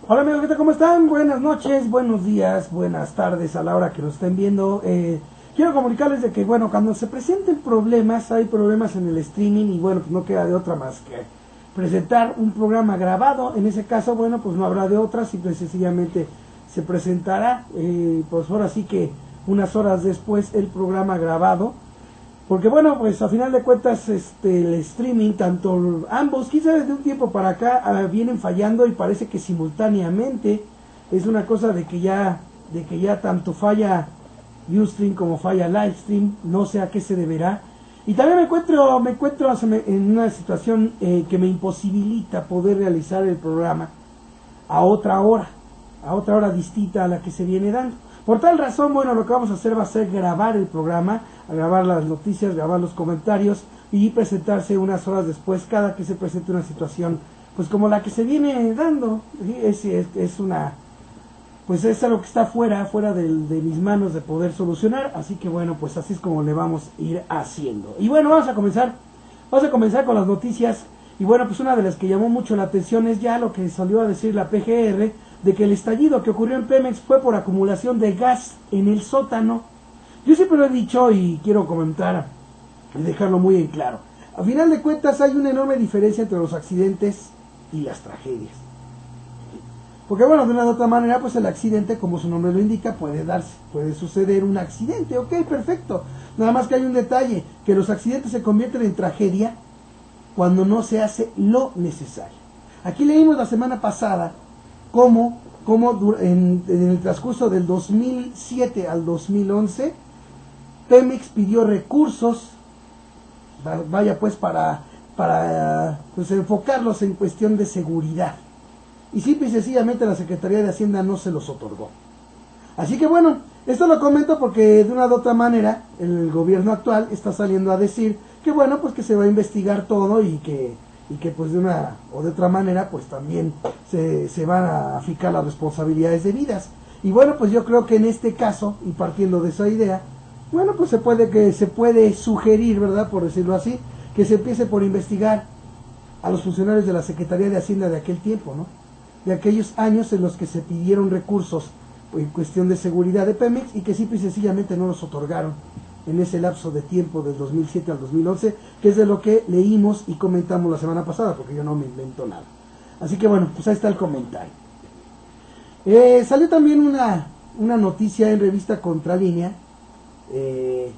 Hola amigos, ¿qué tal? ¿Cómo están? Buenas noches, buenos días, buenas tardes a la hora que nos estén viendo. Quiero comunicarles de que, bueno, cuando se presenten problemas, hay problemas en el streaming y bueno, pues no queda de otra más que presentar un programa grabado. En ese caso, bueno, pues no habrá de otra, simple y sencillamente se presentará, pues ahora sí que unas horas después el programa grabado. Porque bueno, pues a final de cuentas el streaming, tanto ambos, quizás desde un tiempo para acá vienen fallando y parece que simultáneamente es una cosa de que ya tanto falla Ustream como falla Livestream, no sé a qué se deberá. Y también me encuentro en una situación que me imposibilita poder realizar el programa a otra hora distinta a la que se viene dando. Por tal razón, bueno, lo que vamos a hacer va a ser grabar el programa, a grabar las noticias, grabar los comentarios y presentarse unas horas después cada que se presente una situación, pues como la que se viene dando. ¿Sí? Es una, pues es algo que está fuera de mis manos de poder solucionar, así que bueno, pues así es como le vamos a ir haciendo. Y bueno, vamos a comenzar con las noticias. Y bueno, pues una de las que llamó mucho la atención es ya lo que salió a decir la PGR, de que el estallido que ocurrió en Pemex fue por acumulación de gas en el sótano. Yo siempre lo he dicho y quiero comentar y dejarlo muy en claro. A final de cuentas hay una enorme diferencia entre los accidentes y las tragedias. Porque bueno, de una u otra manera, pues el accidente, como su nombre lo indica, puede suceder un accidente, ok, perfecto. Nada más que hay un detalle, que los accidentes se convierten en tragedia cuando no se hace lo necesario. Aquí leímos la semana pasada cómo en el transcurso del 2007 al 2011, Pemex pidió recursos, vaya pues para pues enfocarlos en cuestión de seguridad. Y simple y sencillamente la Secretaría de Hacienda no se los otorgó. Así que bueno, esto lo comento porque de una u otra manera el gobierno actual está saliendo a decir que bueno, pues que se va a investigar todo y que pues de una o de otra manera pues también se van a fijar las responsabilidades debidas. Y bueno, pues yo creo que en este caso, y partiendo de esa idea, bueno, pues se puede sugerir, ¿verdad?, por decirlo así, que se empiece por investigar a los funcionarios de la Secretaría de Hacienda de aquel tiempo, ¿no? De aquellos años en los que se pidieron recursos en cuestión de seguridad de Pemex y que simple y sencillamente no los otorgaron en ese lapso de tiempo del 2007 al 2011, que es de lo que leímos y comentamos la semana pasada, porque yo no me invento nada. Así que bueno, pues ahí está el comentario. Salió también una noticia en revista Contralínea, que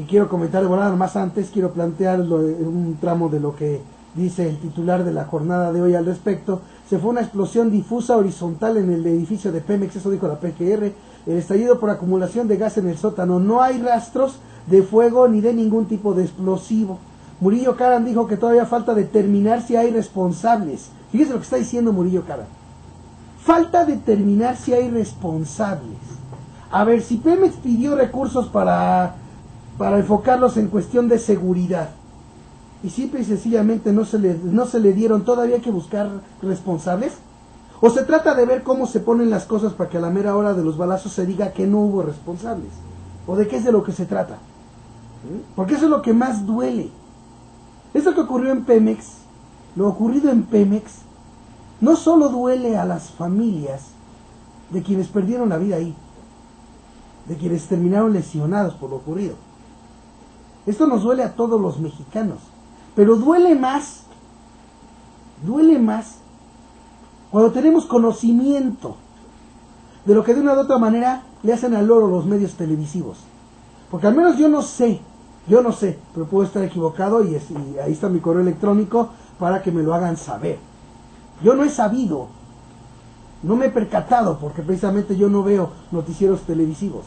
quiero comentar de volada. Más antes quiero plantear un tramo de lo que dice el titular de la jornada de hoy al respecto. Se fue una explosión difusa horizontal en el edificio de Pemex, eso dijo la PGR. El estallido por acumulación de gas en el sótano. No hay rastros de fuego ni de ningún tipo de explosivo. Murillo Karam dijo que todavía falta determinar si hay responsables. Fíjese lo que está diciendo Murillo Karam. Falta determinar si hay responsables. A ver, si Pemex pidió recursos para enfocarlos en cuestión de seguridad y simple y sencillamente no se le dieron, todavía hay que buscar responsables. ¿O se trata de ver cómo se ponen las cosas para que a la mera hora de los balazos se diga que no hubo responsables? ¿O de qué es de lo que se trata? Porque eso es lo que más duele. Eso que ocurrió en Pemex, lo ocurrido en Pemex, no solo duele a las familias de quienes perdieron la vida ahí, de quienes terminaron lesionados por lo ocurrido. Esto nos duele a todos los mexicanos. Pero duele más cuando tenemos conocimiento de lo que de una u otra manera le hacen al loro los medios televisivos. Porque al menos yo no sé, pero puedo estar equivocado y ahí está mi correo electrónico para que me lo hagan saber. Yo no he sabido, no me he percatado, porque precisamente yo no veo noticieros televisivos,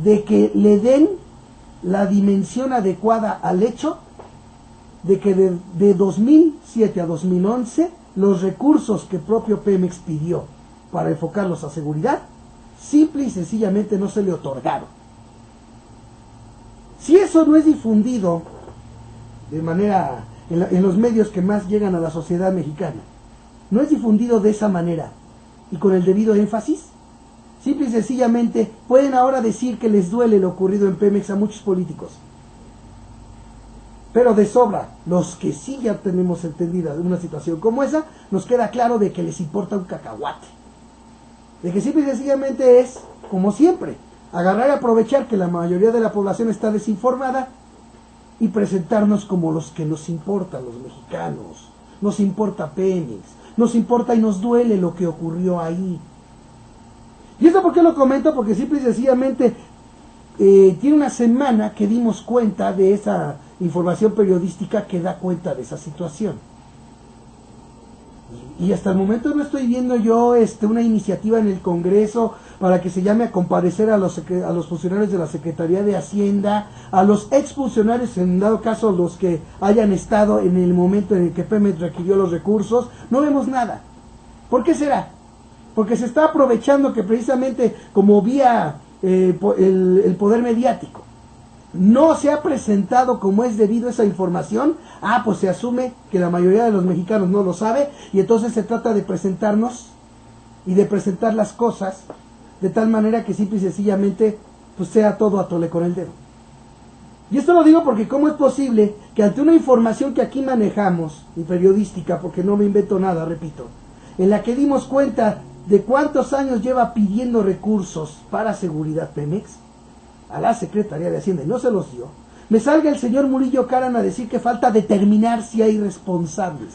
de que le den la dimensión adecuada al hecho de que de 2007 a 2011 los recursos que propio Pemex pidió para enfocarlos a seguridad simple y sencillamente no se le otorgaron. Si eso no es difundido de manera en los medios que más llegan a la sociedad mexicana, no es difundido de esa manera y con el debido énfasis, simple y sencillamente pueden ahora decir que les duele lo ocurrido en Pemex a muchos políticos. Pero de sobra, los que sí ya tenemos entendida de una situación como esa, nos queda claro de que les importa un cacahuate. De que simple y sencillamente es, como siempre, agarrar y aprovechar que la mayoría de la población está desinformada y presentarnos como los que nos importan, los mexicanos. Nos importa Pemex, nos importa y nos duele lo que ocurrió ahí. ¿Y esto por qué lo comento? Porque simple y sencillamente tiene una semana que dimos cuenta de esa información periodística que da cuenta de esa situación. Y hasta el momento no estoy viendo yo una iniciativa en el Congreso para que se llame a comparecer a los funcionarios de la Secretaría de Hacienda, a los exfuncionarios, en dado caso los que hayan estado en el momento en el que Pemex requirió los recursos. No vemos nada. ¿Por qué será? Porque se está aprovechando que precisamente como vía el poder mediático no se ha presentado como es debido esa información, pues se asume que la mayoría de los mexicanos no lo sabe, y entonces se trata de presentarnos y de presentar las cosas de tal manera que simple y sencillamente pues sea todo a tole con el dedo. Y esto lo digo porque cómo es posible que ante una información que aquí manejamos, y periodística, porque no me invento nada, repito, en la que dimos cuenta de cuántos años lleva pidiendo recursos para seguridad Pemex a la Secretaría de Hacienda y no se los dio, me salga el señor Murillo Karam a decir que falta determinar si hay responsables.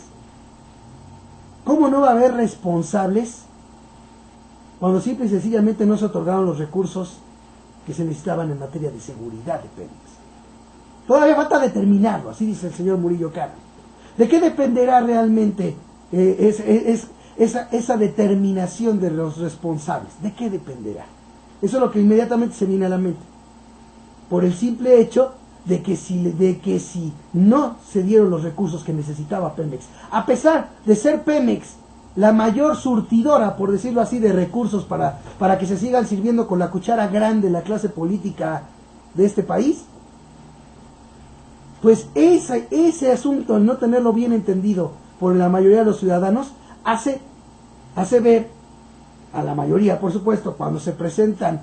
¿Cómo no va a haber responsables cuando simple y sencillamente no se otorgaron los recursos que se necesitaban en materia de seguridad de Pemex? Todavía falta determinarlo, así dice el señor Murillo Karam. ¿De qué dependerá realmente esa determinación de los responsables? ¿De qué dependerá? Eso es lo que inmediatamente se viene a la mente. Por el simple hecho de que si no se dieron los recursos que necesitaba Pemex, a pesar de ser Pemex la mayor surtidora, por decirlo así, de recursos para que se sigan sirviendo con la cuchara grande la clase política de este país, pues ese asunto, al no tenerlo bien entendido por la mayoría de los ciudadanos, hace ver a la mayoría, por supuesto, cuando se presentan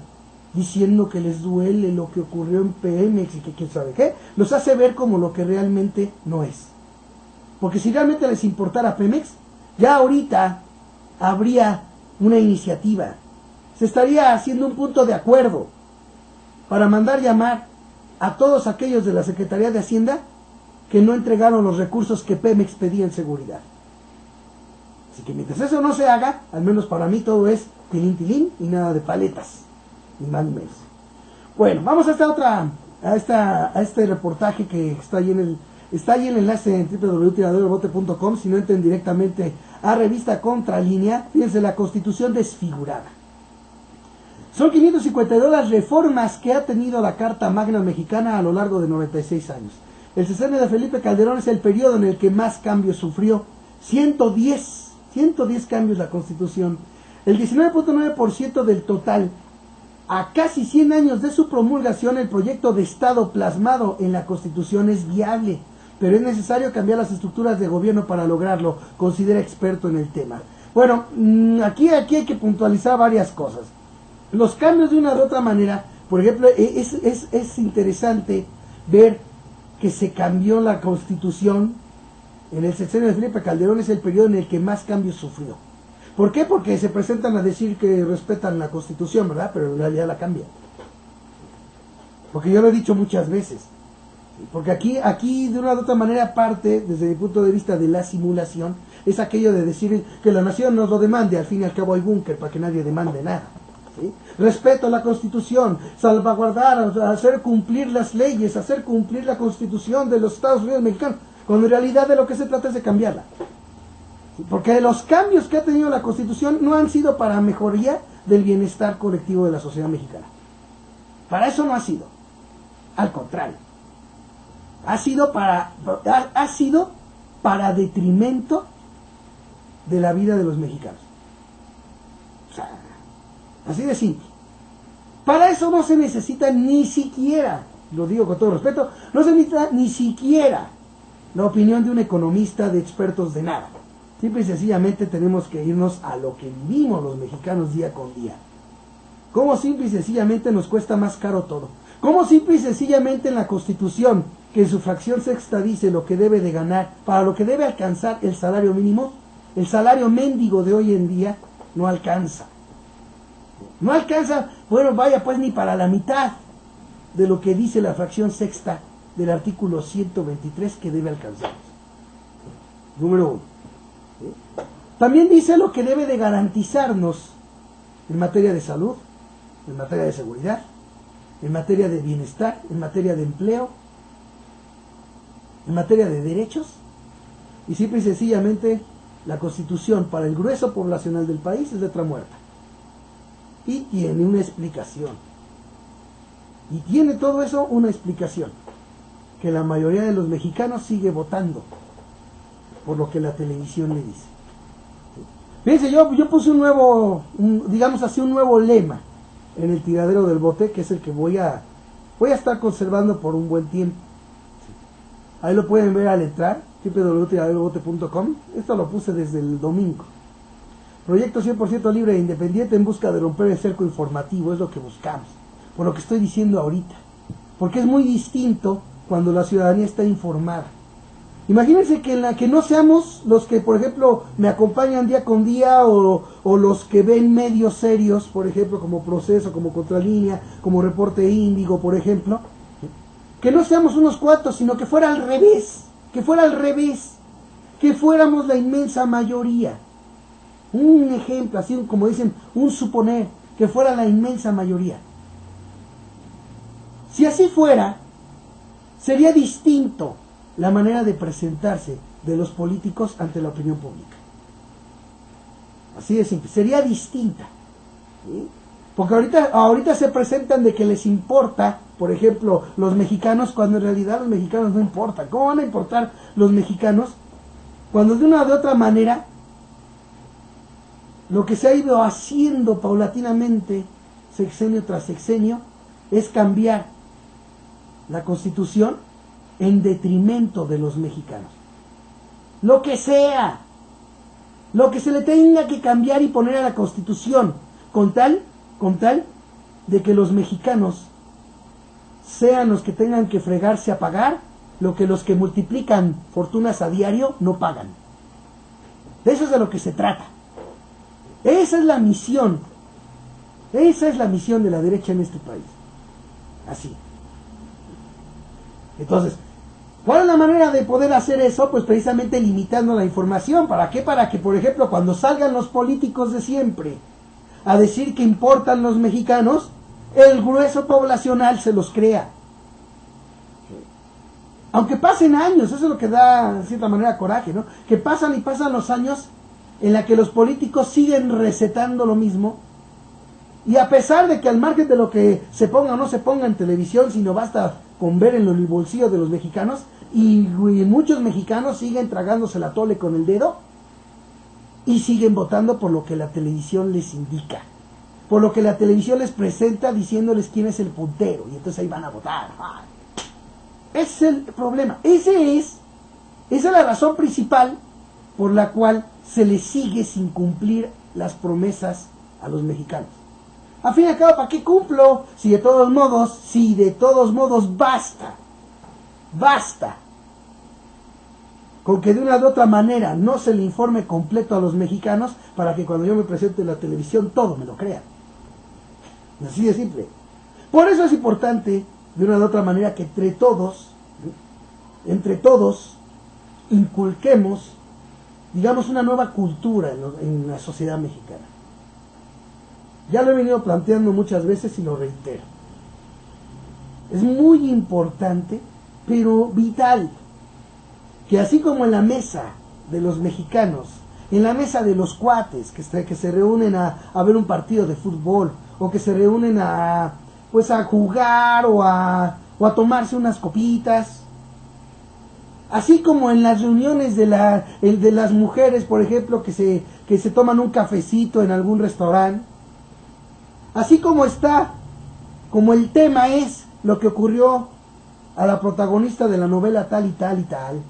diciendo que les duele lo que ocurrió en Pemex y que quién sabe qué, los hace ver como lo que realmente no es. Porque si realmente les importara Pemex, ya ahorita habría una iniciativa, se estaría haciendo un punto de acuerdo para mandar llamar a todos aquellos de la Secretaría de Hacienda que no entregaron los recursos que Pemex pedía en seguridad. Así que mientras eso no se haga, al menos para mí todo es tilín tilín y nada de paletas, ni más ni menos. Bueno, vamos a este reportaje que está ahí en el enlace en www.tiradorbote.com. Si no entren directamente a Revista Contralínea, fíjense, la Constitución desfigurada. Son 552 las reformas que ha tenido la Carta Magna Mexicana a lo largo de 96 años. El sexenio de Felipe Calderón es el periodo en el que más cambios sufrió. 110 cambios la Constitución. El 19.9% del total. A casi 100 años de su promulgación, el proyecto de Estado plasmado en la Constitución es viable, pero es necesario cambiar las estructuras de gobierno para lograrlo, considera experto en el tema. Bueno, aquí hay que puntualizar varias cosas. Los cambios de una u otra manera, por ejemplo, es interesante ver que se cambió la Constitución en el sexenio de Felipe Calderón, es el periodo en el que más cambios sufrió. ¿Por qué? Porque se presentan a decir que respetan la Constitución, ¿verdad? Pero en realidad la cambian. Porque yo lo he dicho muchas veces. Porque aquí de una u otra manera parte, desde mi punto de vista de la simulación, es aquello de decir que la nación nos lo demande, al fin y al cabo hay búnker para que nadie demande nada. ¿Sí? Respeto a la Constitución, salvaguardar, hacer cumplir las leyes, hacer cumplir la Constitución de los Estados Unidos mexicanos, cuando en realidad de lo que se trata es de cambiarla. Porque los cambios que ha tenido la Constitución no han sido para mejoría del bienestar colectivo de la sociedad mexicana. Para eso no ha sido. Al contrario. Ha sido para detrimento de la vida de los mexicanos. O sea, así de simple. Para eso no se necesita ni siquiera, lo digo con todo respeto, no se necesita ni siquiera la opinión de un economista, de expertos, de nada. Simple y sencillamente tenemos que irnos a lo que vivimos los mexicanos día con día. Cómo simple y sencillamente nos cuesta más caro todo. Cómo simple y sencillamente en la Constitución que en su fracción sexta dice lo que debe de ganar, para lo que debe alcanzar el salario mínimo, el salario mendigo de hoy en día no alcanza. No alcanza, bueno, vaya pues ni para la mitad de lo que dice la fracción sexta del artículo 123 que debe alcanzar. Número 1. También dice lo que debe de garantizarnos en materia de salud, en materia de seguridad, en materia de bienestar, en materia de empleo, en materia de derechos, y simple y sencillamente la Constitución para el grueso poblacional del país es letra muerta. Y tiene una explicación. Y tiene todo eso una explicación. Que la mayoría de los mexicanos sigue votando por lo que la televisión le dice. Fíjense, yo puse un nuevo, digamos así, un nuevo lema en el tiradero del bote, que es el que voy a estar conservando por un buen tiempo. Ahí lo pueden ver al entrar, www.tiraderodelbote.com. Esto lo puse desde el domingo. Proyecto 100% libre e independiente en busca de romper el cerco informativo, es lo que buscamos. Por lo que estoy diciendo ahorita. Porque es muy distinto cuando la ciudadanía está informada. Imagínense que no seamos los que, por ejemplo, me acompañan día con día o los que ven medios serios, por ejemplo, como Proceso, como Contralínea, como Reporte Índigo, por ejemplo. Que no seamos unos cuantos, sino que fuera al revés. Que fuera al revés. Que fuéramos la inmensa mayoría. Un ejemplo, así como dicen, un suponer, que fuera la inmensa mayoría. Si así fuera, sería distinto la manera de presentarse de los políticos ante la opinión pública. Así de simple, sería distinta. ¿Sí? Porque ahorita se presentan de que les importa, por ejemplo, los mexicanos, cuando en realidad los mexicanos no importan. ¿Cómo van a importar los mexicanos cuando de una o de otra manera lo que se ha ido haciendo paulatinamente, sexenio tras sexenio, es cambiar la Constitución en detrimento de los mexicanos? Lo que sea, lo que se le tenga que cambiar y poner a la Constitución, con tal de que los mexicanos sean los que tengan que fregarse a pagar lo que los que multiplican fortunas a diario no pagan. De eso es de lo que se trata. Esa es la misión. Esa es la misión de la derecha en este país. Así. Entonces, ¿cuál es la manera de poder hacer eso? Pues precisamente limitando la información. ¿Para qué? Para que, por ejemplo, cuando salgan los políticos de siempre a decir que importan los mexicanos, el grueso poblacional se los crea. Aunque pasen años, eso es lo que da, de cierta manera, coraje, ¿no? Que pasan y pasan los años en la que los políticos siguen recetando lo mismo, y a pesar de que al margen de lo que se ponga o no se ponga en televisión, sino basta con ver en el bolsillo de los mexicanos, y muchos mexicanos siguen tragándose la tole con el dedo, y siguen votando por lo que la televisión les indica, por lo que la televisión les presenta diciéndoles quién es el puntero, y entonces ahí van a votar. Ese es el problema. Esa es la razón principal por la cual se les sigue sin cumplir las promesas a los mexicanos. A fin y al cabo, ¿para qué cumplo? Si de todos modos basta con que de una u otra manera no se le informe completo a los mexicanos para que cuando yo me presente en la televisión todo me lo crean. Así de simple. Por eso es importante, de una u otra manera, que entre todos inculquemos, digamos, una nueva cultura en la sociedad mexicana. Ya lo he venido planteando muchas veces y lo reitero. Es muy importante, pero vital, que así como en la mesa de los mexicanos, en la mesa de los cuates que se reúnen a ver un partido de fútbol, o que se reúnen a jugar o a tomarse unas copitas, así como en las reuniones de las mujeres, por ejemplo, que se toman un cafecito en algún restaurante, así como el tema es lo que ocurrió a la protagonista de la novela tal y tal y tal,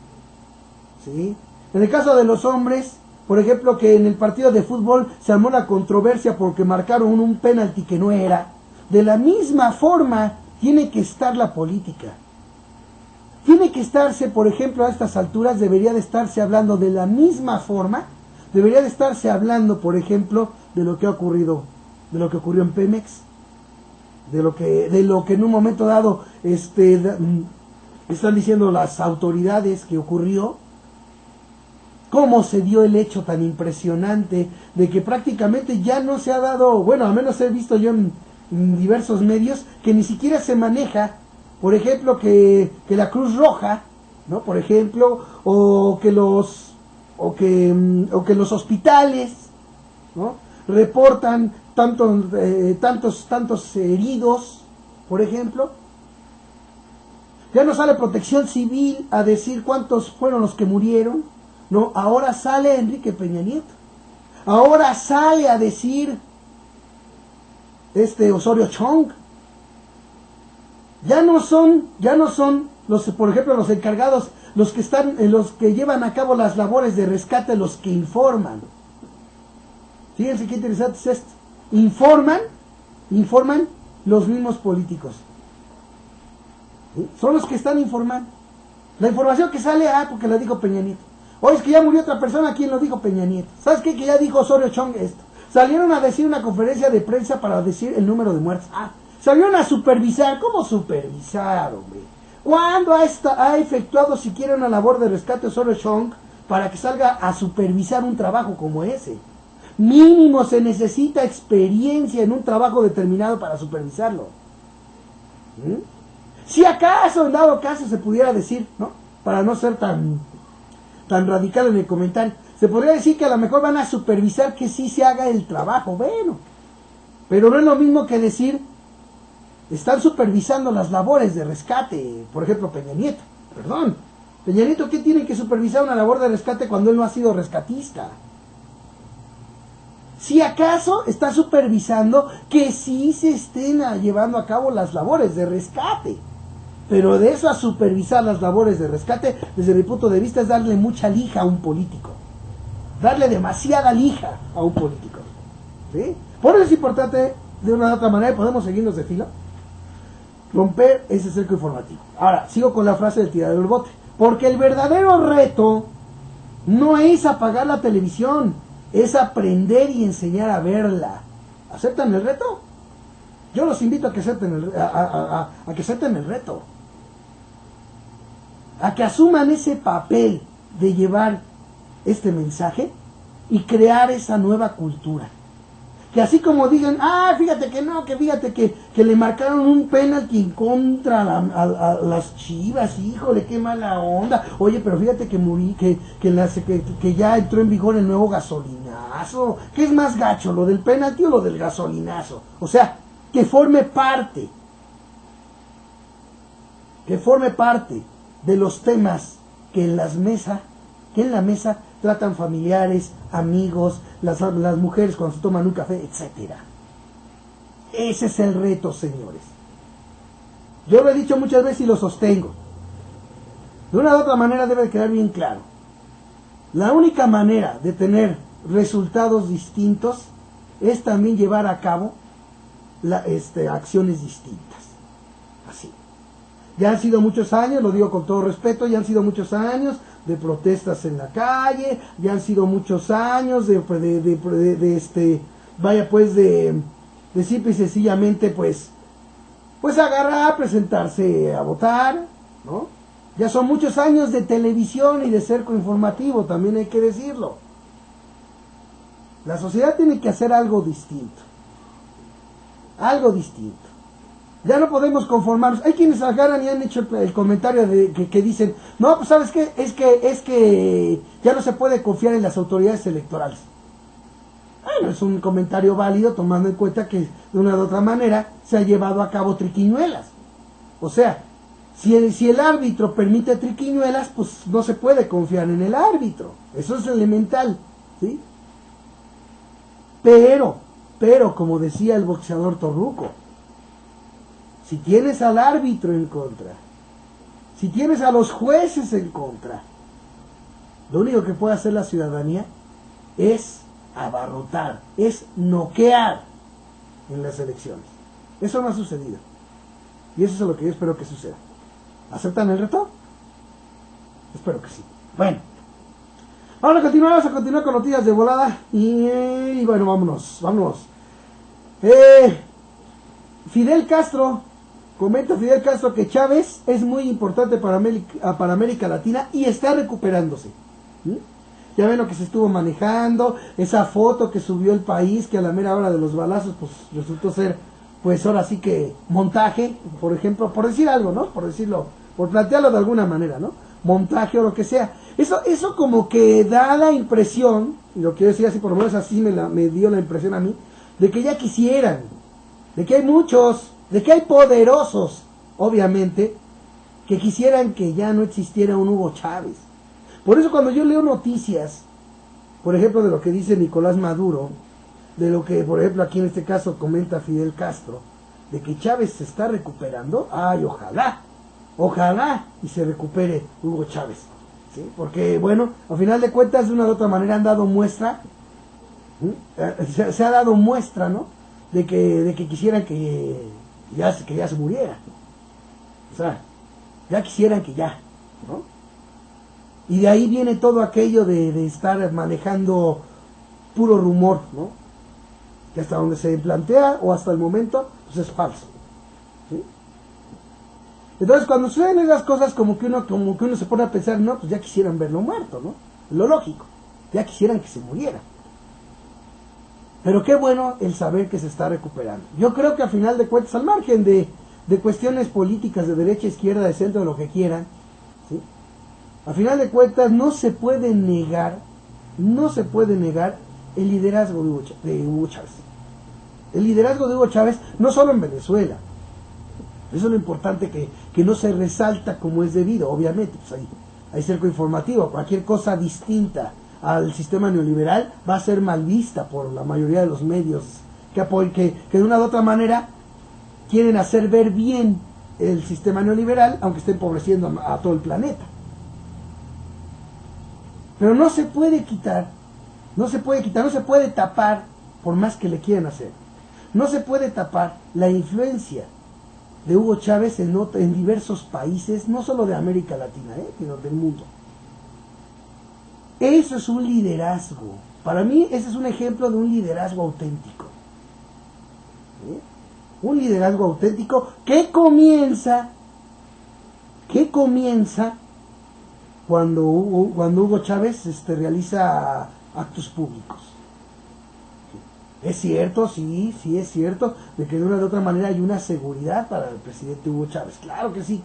¿sí? En el caso de los hombres, por ejemplo, que en el partido de fútbol se armó la controversia porque marcaron un penalti que no era. De la misma forma tiene que estar la política. tiene que estarse, por ejemplo, a estas alturas, debería de estarse hablando de la misma forma, debería de estarse hablando, por ejemplo, de lo que ha ocurrido, de lo que ocurrió en Pemex, de lo que en un momento dado están diciendo las autoridades que ocurrió, cómo se dio el hecho tan impresionante de que prácticamente ya no se ha dado, bueno, al menos he visto yo en diversos medios, que ni siquiera se maneja, por ejemplo, que la Cruz Roja, ¿no? Por ejemplo, o que los hospitales, ¿no? Reportan tantos heridos, por ejemplo. Ya no sale Protección Civil a decir cuántos fueron los que murieron, no, ahora sale Enrique Peña Nieto. Ahora sale a decir Osorio Chong. Ya no son los, por ejemplo, los encargados, los que llevan a cabo las labores de rescate, los que informan. Fíjense qué interesante es esto. Informan los mismos políticos. ¿Sí? Son los que están informando. La información que sale, porque la dijo Peña Nieto. Oye, es que ya murió otra persona, ¿quién lo dijo? Peña Nieto. ¿Sabes qué? Que ya dijo Osorio Chong esto. Salieron a decir una conferencia de prensa para decir el número de muertos. Salieron a supervisar. ¿Cómo supervisar, hombre? ¿Cuándo ha efectuado siquiera una labor de rescate Osorio Chong para que salga a supervisar un trabajo como ese? Mínimo se necesita experiencia en un trabajo determinado para supervisarlo. Si acaso, en dado caso, se pudiera decir, ¿no? Para no ser tan radical en el comentario, se podría decir que a lo mejor van a supervisar que sí se haga el trabajo, bueno, pero no es lo mismo que decir, están supervisando las labores de rescate, por ejemplo, Peña Nieto, perdón, Peña Nieto, ¿qué tiene que supervisar una labor de rescate cuando él no ha sido rescatista? Si acaso está supervisando que sí se estén llevando a cabo las labores de rescate. Pero de eso a supervisar las labores de rescate, desde mi punto de vista, es darle mucha lija a un político. Darle demasiada lija a un político. ¿Sí? Por eso es importante, de una u otra manera, podemos seguirnos de filo, romper ese cerco informativo. Ahora, sigo con la frase del tiradero del bote. Porque el verdadero reto no es apagar la televisión, es aprender y enseñar a verla. ¿Aceptan el reto? Yo los invito a que acepten que acepten el reto. A que asuman ese papel de llevar este mensaje y crear esa nueva cultura. Que así como digan, fíjate que no, que fíjate que le marcaron un penalti en contra a las Chivas, híjole, qué mala onda. Oye, pero fíjate que ya entró en vigor el nuevo gasolinazo. ¿Qué es más gacho, lo del penalti o lo del gasolinazo? O sea, que forme parte de los temas que en la mesa tratan familiares, amigos, las mujeres cuando se toman un café, etcétera. Ese es el reto, señores. Yo lo he dicho muchas veces y lo sostengo. De una u otra manera debe quedar bien claro. La única manera de tener resultados distintos es también llevar a cabo acciones distintas. Así. Ya han sido muchos años, lo digo con todo respeto, ya han sido muchos años de protestas en la calle, ya han sido muchos años de simple y sencillamente pues agarrar, presentarse a votar, ¿no? Ya son muchos años de televisión y de cerco informativo, también hay que decirlo. La sociedad tiene que hacer algo distinto. Algo distinto. Ya no podemos conformarnos. Hay quienes agarran y han hecho el comentario que dicen, no, pues ¿sabes qué? Es que ya no se puede confiar en las autoridades electorales. Bueno, es un comentario válido tomando en cuenta que de una u otra manera se ha llevado a cabo triquiñuelas. O sea, si el árbitro permite triquiñuelas, pues no se puede confiar en el árbitro. Eso es elemental, ¿sí? Pero, como decía el boxeador Torruco, si tienes al árbitro en contra, si tienes a los jueces en contra, lo único que puede hacer la ciudadanía es abarrotar, es noquear en las elecciones. Eso no ha sucedido. Y eso es lo que yo espero que suceda. ¿Aceptan el reto? Espero que sí. Bueno, ahora vamos a continuar con noticias de volada. Y bueno, vámonos. Fidel Castro, comenta Fidel Castro que Chávez es muy importante para América Latina y está recuperándose. ¿Sí? Ya ven lo que se estuvo manejando, esa foto que subió El País, que a la mera hora de los balazos, pues resultó ser, pues ahora sí que montaje, por ejemplo, por decir algo, ¿no? Por decirlo, por plantearlo de alguna manera, ¿no? Montaje o lo que sea. Eso como que da la impresión, y lo quiero decir así, por lo menos así me dio la impresión a mí, de que ya quisieran, de que hay muchos, de que hay poderosos, obviamente, que quisieran que ya no existiera un Hugo Chávez. Por eso cuando yo leo noticias, por ejemplo, de lo que dice Nicolás Maduro, de lo que, por ejemplo, aquí en este caso comenta Fidel Castro, de que Chávez se está recuperando, ay, ojalá y se recupere Hugo Chávez. ¿Sí? Porque, bueno, al final de cuentas, de una u otra manera han dado muestra, se ha dado muestra, ¿no? De que quisieran que ya se muriera. O sea, ya quisieran que ya, ¿no? Y de ahí viene todo aquello de estar manejando puro rumor, ¿no? Que hasta donde se plantea o hasta el momento, pues es falso. ¿Sí? Entonces cuando suceden esas cosas como que uno se pone a pensar, no, pues ya quisieran verlo muerto, ¿no? Lo lógico, ya quisieran que se muriera. Pero qué bueno el saber que se está recuperando. Yo creo que al final de cuentas, al margen de cuestiones políticas de derecha, izquierda, de centro, de lo que quieran, ¿sí? A final de cuentas no se puede negar el liderazgo de Hugo Chávez. El liderazgo de Hugo Chávez no solo en Venezuela. Eso es lo importante que no se resalta como es debido. Obviamente, pues hay cerco informativo. Cualquier cosa distinta al sistema neoliberal va a ser mal vista por la mayoría de los medios que de una u otra manera quieren hacer ver bien el sistema neoliberal, aunque esté empobreciendo a todo el planeta. Pero no se puede quitar, no se puede tapar, por más que le quieran hacer. No se puede tapar la influencia de Hugo Chávez en diversos países, no solo de América Latina, sino del mundo. Eso es un liderazgo. Para mí ese es un ejemplo de un liderazgo auténtico. Un liderazgo auténtico que comienza cuando Hugo Chávez realiza actos públicos. Es cierto, sí es cierto, de que de una u otra manera hay una seguridad para el presidente Hugo Chávez. Claro que sí,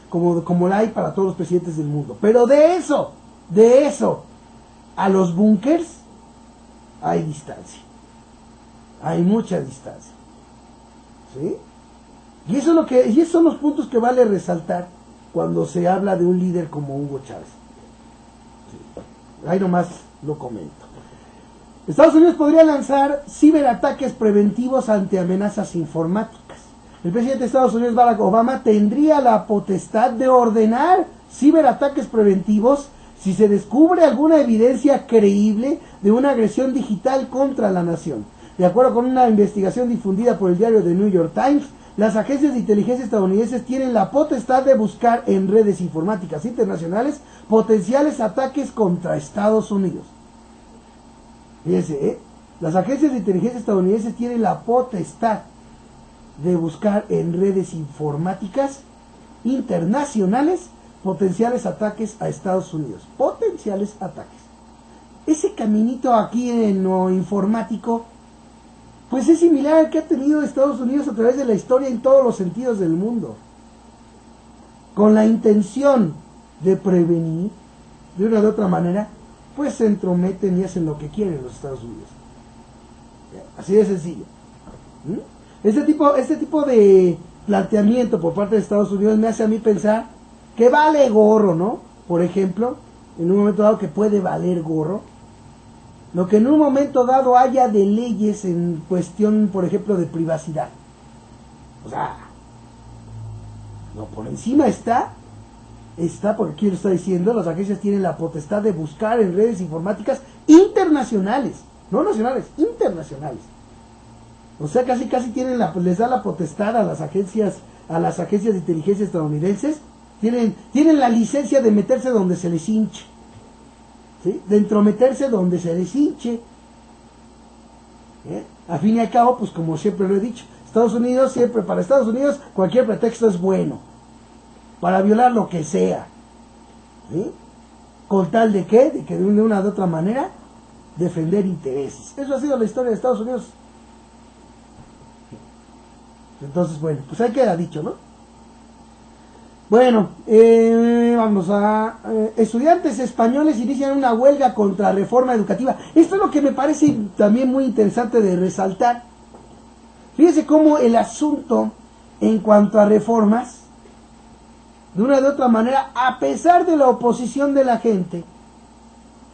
como la hay para todos los presidentes del mundo. Pero de eso, a los búnkers, hay distancia. Hay mucha distancia. ¿Sí? Y esos son los puntos que vale resaltar cuando se habla de un líder como Hugo Chávez. Sí. Ahí nomás lo comento. Estados Unidos podría lanzar ciberataques preventivos ante amenazas informáticas. El presidente de Estados Unidos, Barack Obama, tendría la potestad de ordenar ciberataques preventivos si se descubre alguna evidencia creíble de una agresión digital contra la nación. De acuerdo con una investigación difundida por el diario The New York Times, las agencias de inteligencia estadounidenses tienen la potestad de buscar en redes informáticas internacionales potenciales ataques contra Estados Unidos. Fíjense, las agencias de inteligencia estadounidenses tienen la potestad de buscar en redes informáticas internacionales potenciales ataques a Estados Unidos. Potenciales ataques. Ese caminito aquí en lo informático, pues es similar al que ha tenido Estados Unidos a través de la historia en todos los sentidos del mundo. Con la intención de prevenir, de una u otra manera, pues se entrometen y hacen lo que quieren los Estados Unidos. Así de sencillo. Este tipo de planteamiento por parte de Estados Unidos me hace a mí pensar que vale gorro, ¿no? Por ejemplo, en un momento dado que puede valer gorro, lo que en un momento dado haya de leyes en cuestión, por ejemplo, de privacidad. O sea, no, por encima está porque aquí lo está diciendo, las agencias tienen la potestad de buscar en redes informáticas internacionales, no nacionales, internacionales. O sea, casi tienen les da la potestad a las agencias de inteligencia estadounidenses Tienen la licencia de meterse donde se les hinche, ¿sí? De entrometerse donde se les hinche. A fin y al cabo, pues como siempre lo he dicho, para Estados Unidos cualquier pretexto es bueno, para violar lo que sea, ¿sí? Con tal de que, de una u otra manera, defender intereses. Eso ha sido la historia de Estados Unidos. Entonces, bueno, pues ahí queda dicho, ¿no? Bueno, vamos a... estudiantes españoles inician una huelga contra reforma educativa. Esto es lo que me parece también muy interesante de resaltar. Fíjense cómo el asunto en cuanto a reformas, de una u otra manera, a pesar de la oposición de la gente,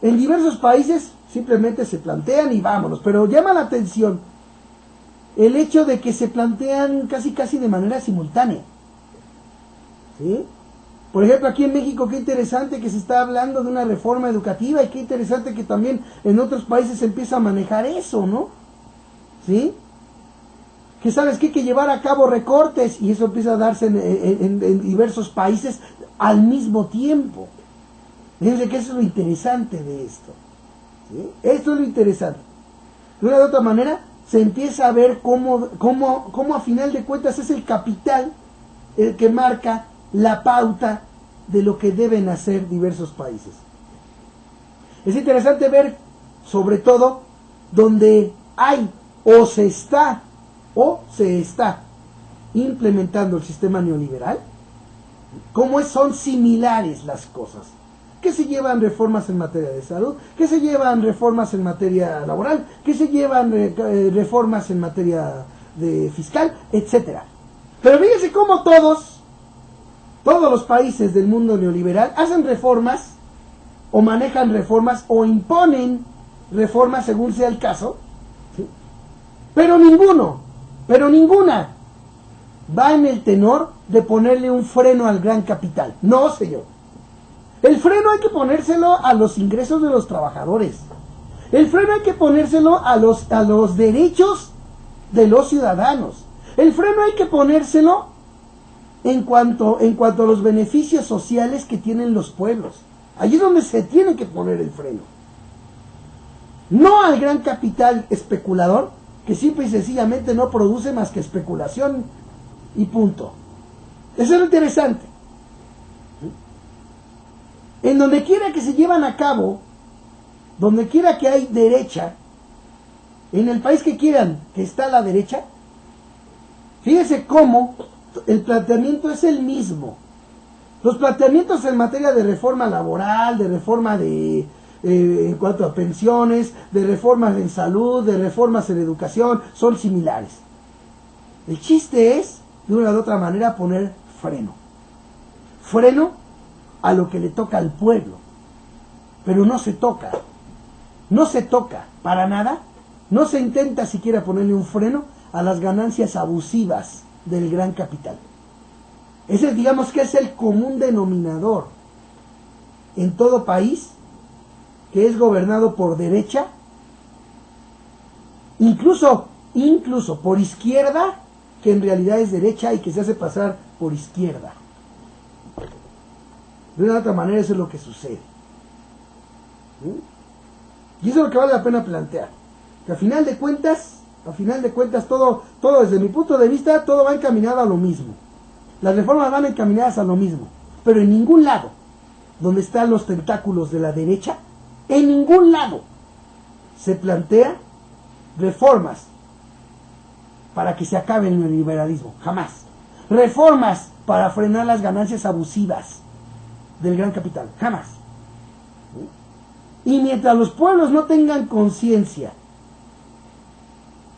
en diversos países simplemente se plantean y vámonos. Pero llama la atención el hecho de que se plantean casi de manera simultánea. ¿Sí? Por ejemplo, aquí en México, qué interesante que se está hablando de una reforma educativa y qué interesante que también en otros países se empieza a manejar eso, ¿no? ¿Sí? Que sabes que hay que llevar a cabo recortes y eso empieza a darse en diversos países al mismo tiempo. Fíjense que eso es lo interesante de esto. ¿Sí? Esto es lo interesante. De una u otra manera, se empieza a ver cómo a final de cuentas es el capital el que marca la pauta de lo que deben hacer diversos países. Es interesante ver, sobre todo, donde hay o se está implementando el sistema neoliberal, cómo son similares las cosas. Que se llevan reformas en materia de salud, que se llevan reformas en materia laboral, que se llevan reformas en materia de fiscal, etcétera. Pero fíjense cómo todos los países del mundo neoliberal hacen reformas, o manejan reformas, o imponen reformas según sea el caso, ¿sí? Pero ninguna va en el tenor de ponerle un freno al gran capital. No, señor. El freno hay que ponérselo a los ingresos de los trabajadores. El freno hay que ponérselo a los derechos de los ciudadanos. El freno hay que ponérselo en cuanto a los beneficios sociales que tienen los pueblos. Allí es donde se tiene que poner el freno. No al gran capital especulador, que simple y sencillamente no produce más que especulación y punto. Eso es lo interesante. En donde quiera que se llevan a cabo, donde quiera que hay derecha, en el país que quieran que está la derecha, fíjese cómo el planteamiento es el mismo. Los planteamientos en materia de reforma laboral, de reforma en cuanto a pensiones, de reformas en salud, de reformas en educación, son similares. El chiste es, de una u otra manera, poner freno. Freno a lo que le toca al pueblo. Pero no se toca para nada. No se intenta siquiera ponerle un freno a las ganancias abusivas del gran capital. Ese, digamos que es el común denominador en todo país que es gobernado por derecha, incluso por izquierda, que en realidad es derecha y que se hace pasar por izquierda. De una u otra manera eso es lo que sucede. Y eso es lo que vale la pena plantear. Que a final de cuentas todo desde mi punto de vista, todo va encaminado a lo mismo. Las reformas van encaminadas a lo mismo. Pero en ningún lado, donde están los tentáculos de la derecha, en ningún lado se plantea reformas para que se acabe el neoliberalismo. Jamás. Reformas para frenar las ganancias abusivas del gran capital. Jamás. Y mientras los pueblos no tengan conciencia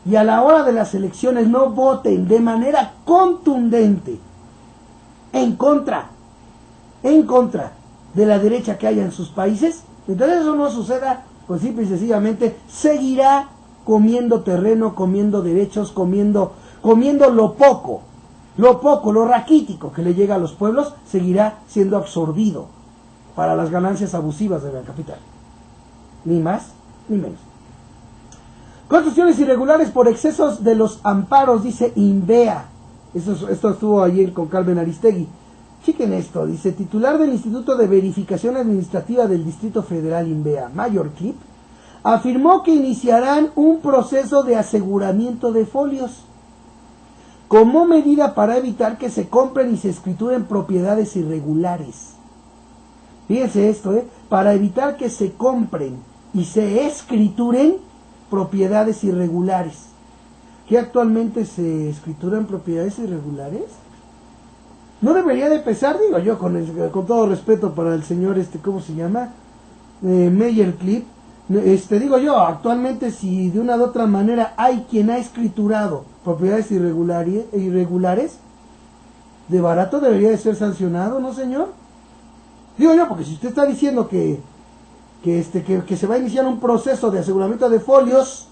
y a la hora de las elecciones no voten de manera contundente en contra de la derecha que haya en sus países, entonces eso no suceda, pues simple y sencillamente seguirá comiendo terreno, comiendo derechos, comiendo lo raquítico que le llega a los pueblos, seguirá siendo absorbido para las ganancias abusivas de la capital. Ni más ni menos. Construcciones irregulares por excesos de los amparos, dice INVEA. Esto estuvo ayer con Carmen Aristegui. Chequen esto, dice, titular del Instituto de Verificación Administrativa del Distrito Federal INVEA, Mayor Clip, afirmó que iniciarán un proceso de aseguramiento de folios como medida para evitar que se compren y se escrituren propiedades irregulares. Fíjense esto, para evitar que se compren y se escrituren propiedades irregulares. ¿Que actualmente se escrituran propiedades irregulares? No debería de pesar, digo yo, con todo respeto para el señor, ¿cómo se llama? Mayor Clip. Digo yo, actualmente si de una u otra manera hay quien ha escriturado propiedades irregulares, de barato debería de ser sancionado, ¿no, señor? Digo yo, porque si usted está diciendo que se va a iniciar un proceso de aseguramiento de folios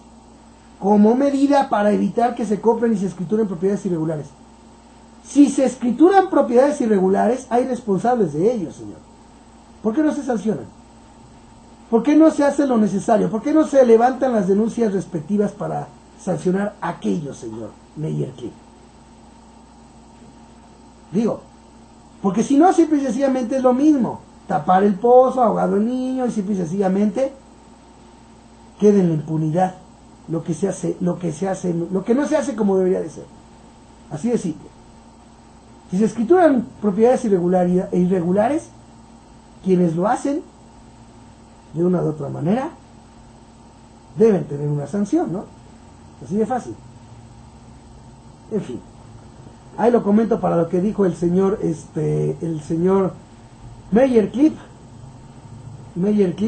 como medida para evitar que se compren y se escrituren propiedades irregulares. Si se escrituran propiedades irregulares, hay responsables de ellos, señor. ¿Por qué no se sancionan? ¿Por qué no se hace lo necesario? ¿Por qué no se levantan las denuncias respectivas para sancionar a aquellos, señor Mayor Clip? Digo, porque si no, simple y sencillamente es lo mismo. Tapar el pozo, ahogado el niño, y simple y sencillamente queda en la impunidad lo que no se hace como debería de ser. Así de simple. Si se escrituran propiedades irregulares, quienes lo hacen, de una u otra manera, deben tener una sanción, ¿no? Así de fácil. En fin. Ahí lo comento para lo que dijo el señor Mayor Clip,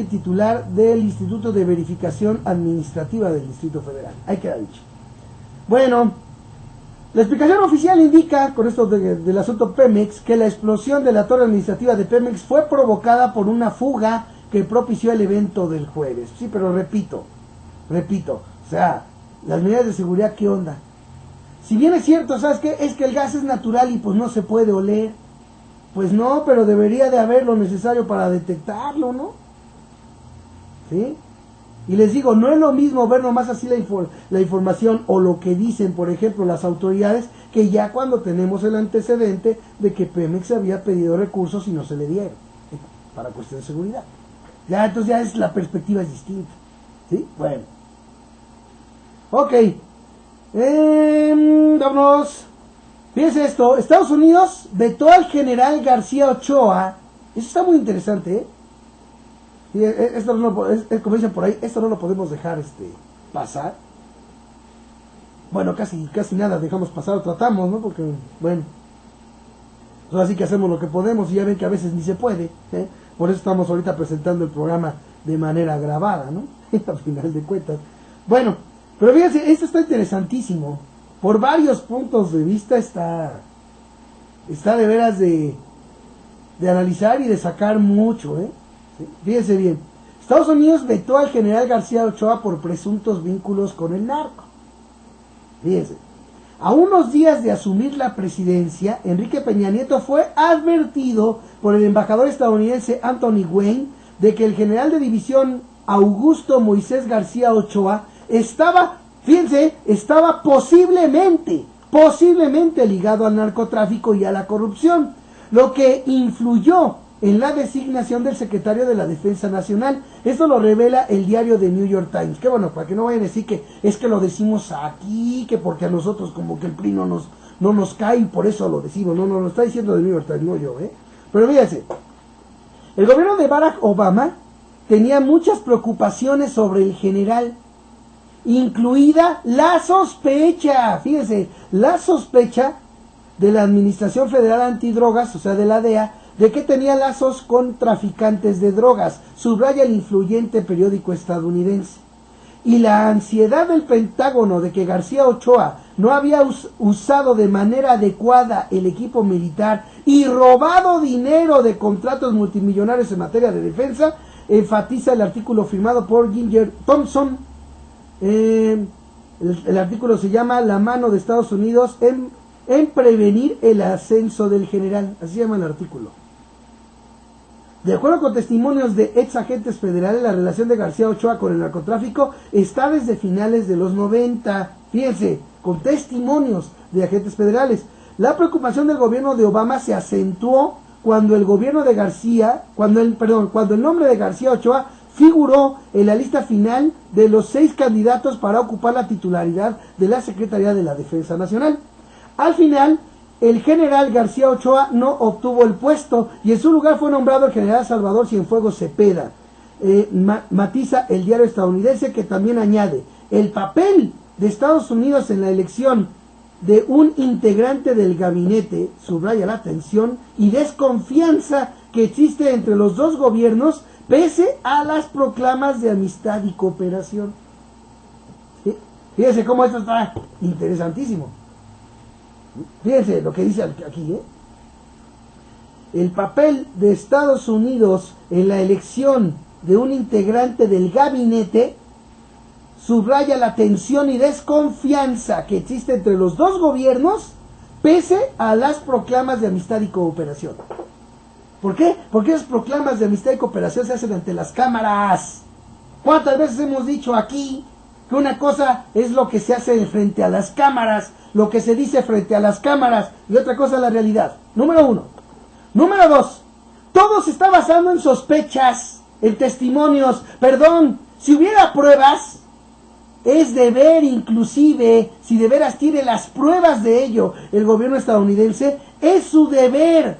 titular del Instituto de Verificación Administrativa del Distrito Federal. Ahí queda dicho. Bueno, la explicación oficial indica, con esto del asunto Pemex, que la explosión de la torre administrativa de Pemex fue provocada por una fuga que propició el evento del jueves. Sí, pero repito, o sea, las medidas de seguridad, ¿qué onda? Si bien es cierto, ¿sabes qué? Es que el gas es natural y pues no se puede oler. Pues no, pero debería de haber lo necesario para detectarlo, ¿no? ¿Sí? Y les digo, no es lo mismo ver nomás así la información o lo que dicen, por ejemplo, las autoridades, que ya cuando tenemos el antecedente de que Pemex había pedido recursos y no se le dieron, para cuestión de seguridad. Ya, entonces ya la perspectiva es distinta. ¿Sí? Bueno. Ok. Vámonos. Fíjense esto, Estados Unidos vetó al general García Ochoa. Eso está muy interesante, Y esto no, como dicen por ahí, esto no lo podemos dejar pasar. Bueno, casi nada dejamos pasar, o tratamos, ¿no? Porque, bueno, pues así que hacemos lo que podemos y ya ven que a veces ni se puede, Por eso estamos ahorita presentando el programa de manera grabada, ¿no? Al final de cuentas. Bueno, pero fíjense, esto está interesantísimo. Por varios puntos de vista está de veras de analizar y de sacar mucho, ¿Sí? Fíjense bien. Estados Unidos vetó al general García Ochoa por presuntos vínculos con el narco. Fíjense. A unos días de asumir la presidencia, Enrique Peña Nieto fue advertido por el embajador estadounidense Anthony Wayne de que el general de división Augusto Moisés García Ochoa estaba posiblemente ligado al narcotráfico y a la corrupción, lo que influyó en la designación del secretario de la Defensa Nacional. Esto lo revela el diario The New York Times. Que bueno, para que no vayan a decir que es que lo decimos aquí, que porque a nosotros como que el PRI no nos cae y por eso lo decimos. No, lo está diciendo The New York Times, no yo, Pero fíjense, el gobierno de Barack Obama tenía muchas preocupaciones sobre el general, incluida la sospecha, fíjense, la sospecha de la Administración Federal Antidrogas, o sea, de la DEA, de que tenía lazos con traficantes de drogas, subraya el influyente periódico estadounidense. Y la ansiedad del Pentágono de que García Ochoa no había usado de manera adecuada el equipo militar y robado dinero de contratos multimillonarios en materia de defensa, enfatiza el artículo firmado por Ginger Thompson. El artículo se llama La mano de Estados Unidos en prevenir el ascenso del general. Así se llama el artículo. De acuerdo con testimonios de ex agentes federales, la relación de García Ochoa con el narcotráfico está desde finales de los 90. Fíjense, con testimonios de agentes federales. La preocupación del gobierno de Obama se acentuó cuando el gobierno de García, cuando el nombre de García Ochoa figuró en la lista final de los 6 candidatos para ocupar la titularidad de la Secretaría de la Defensa Nacional. Al final, el general García Ochoa no obtuvo el puesto y en su lugar fue nombrado el general Salvador Cienfuegos Cepeda. Matiza el diario estadounidense, que también añade: el papel de Estados Unidos en la elección de un integrante del gabinete subraya la tensión y desconfianza que existe entre los dos gobiernos pese a las proclamas de amistad y cooperación. ¿Sí? Fíjense cómo esto está interesantísimo. Fíjense lo que dice aquí, ¿eh? El papel de Estados Unidos en la elección de un integrante del gabinete subraya la tensión y desconfianza que existe entre los dos gobiernos pese a las proclamas de amistad y cooperación. ¿Por qué? Porque esas proclamas de amistad y cooperación se hacen ante las cámaras. ¿Cuántas veces hemos dicho aquí que una cosa es lo que se hace frente a las cámaras, lo que se dice frente a las cámaras, y otra cosa es la realidad? Número 1. Número 2. Todo se está basando en sospechas, en testimonios. Perdón, si hubiera pruebas, es deber, inclusive, si de veras tiene las pruebas de ello el gobierno estadounidense, es su deber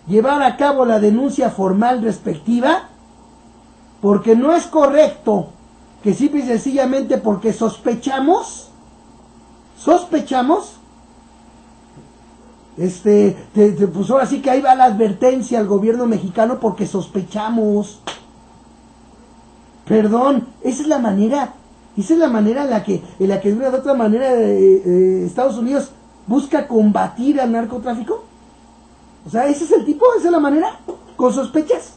llevar a cabo la denuncia formal respectiva, porque no es correcto que simple y sencillamente porque sospechamos, pues ahora sí que ahí va la advertencia al gobierno mexicano porque sospechamos. Perdón, esa es la manera en la que de una u otra manera Estados Unidos busca combatir al narcotráfico. O sea, ese es el tipo, esa es la manera, con sospechas.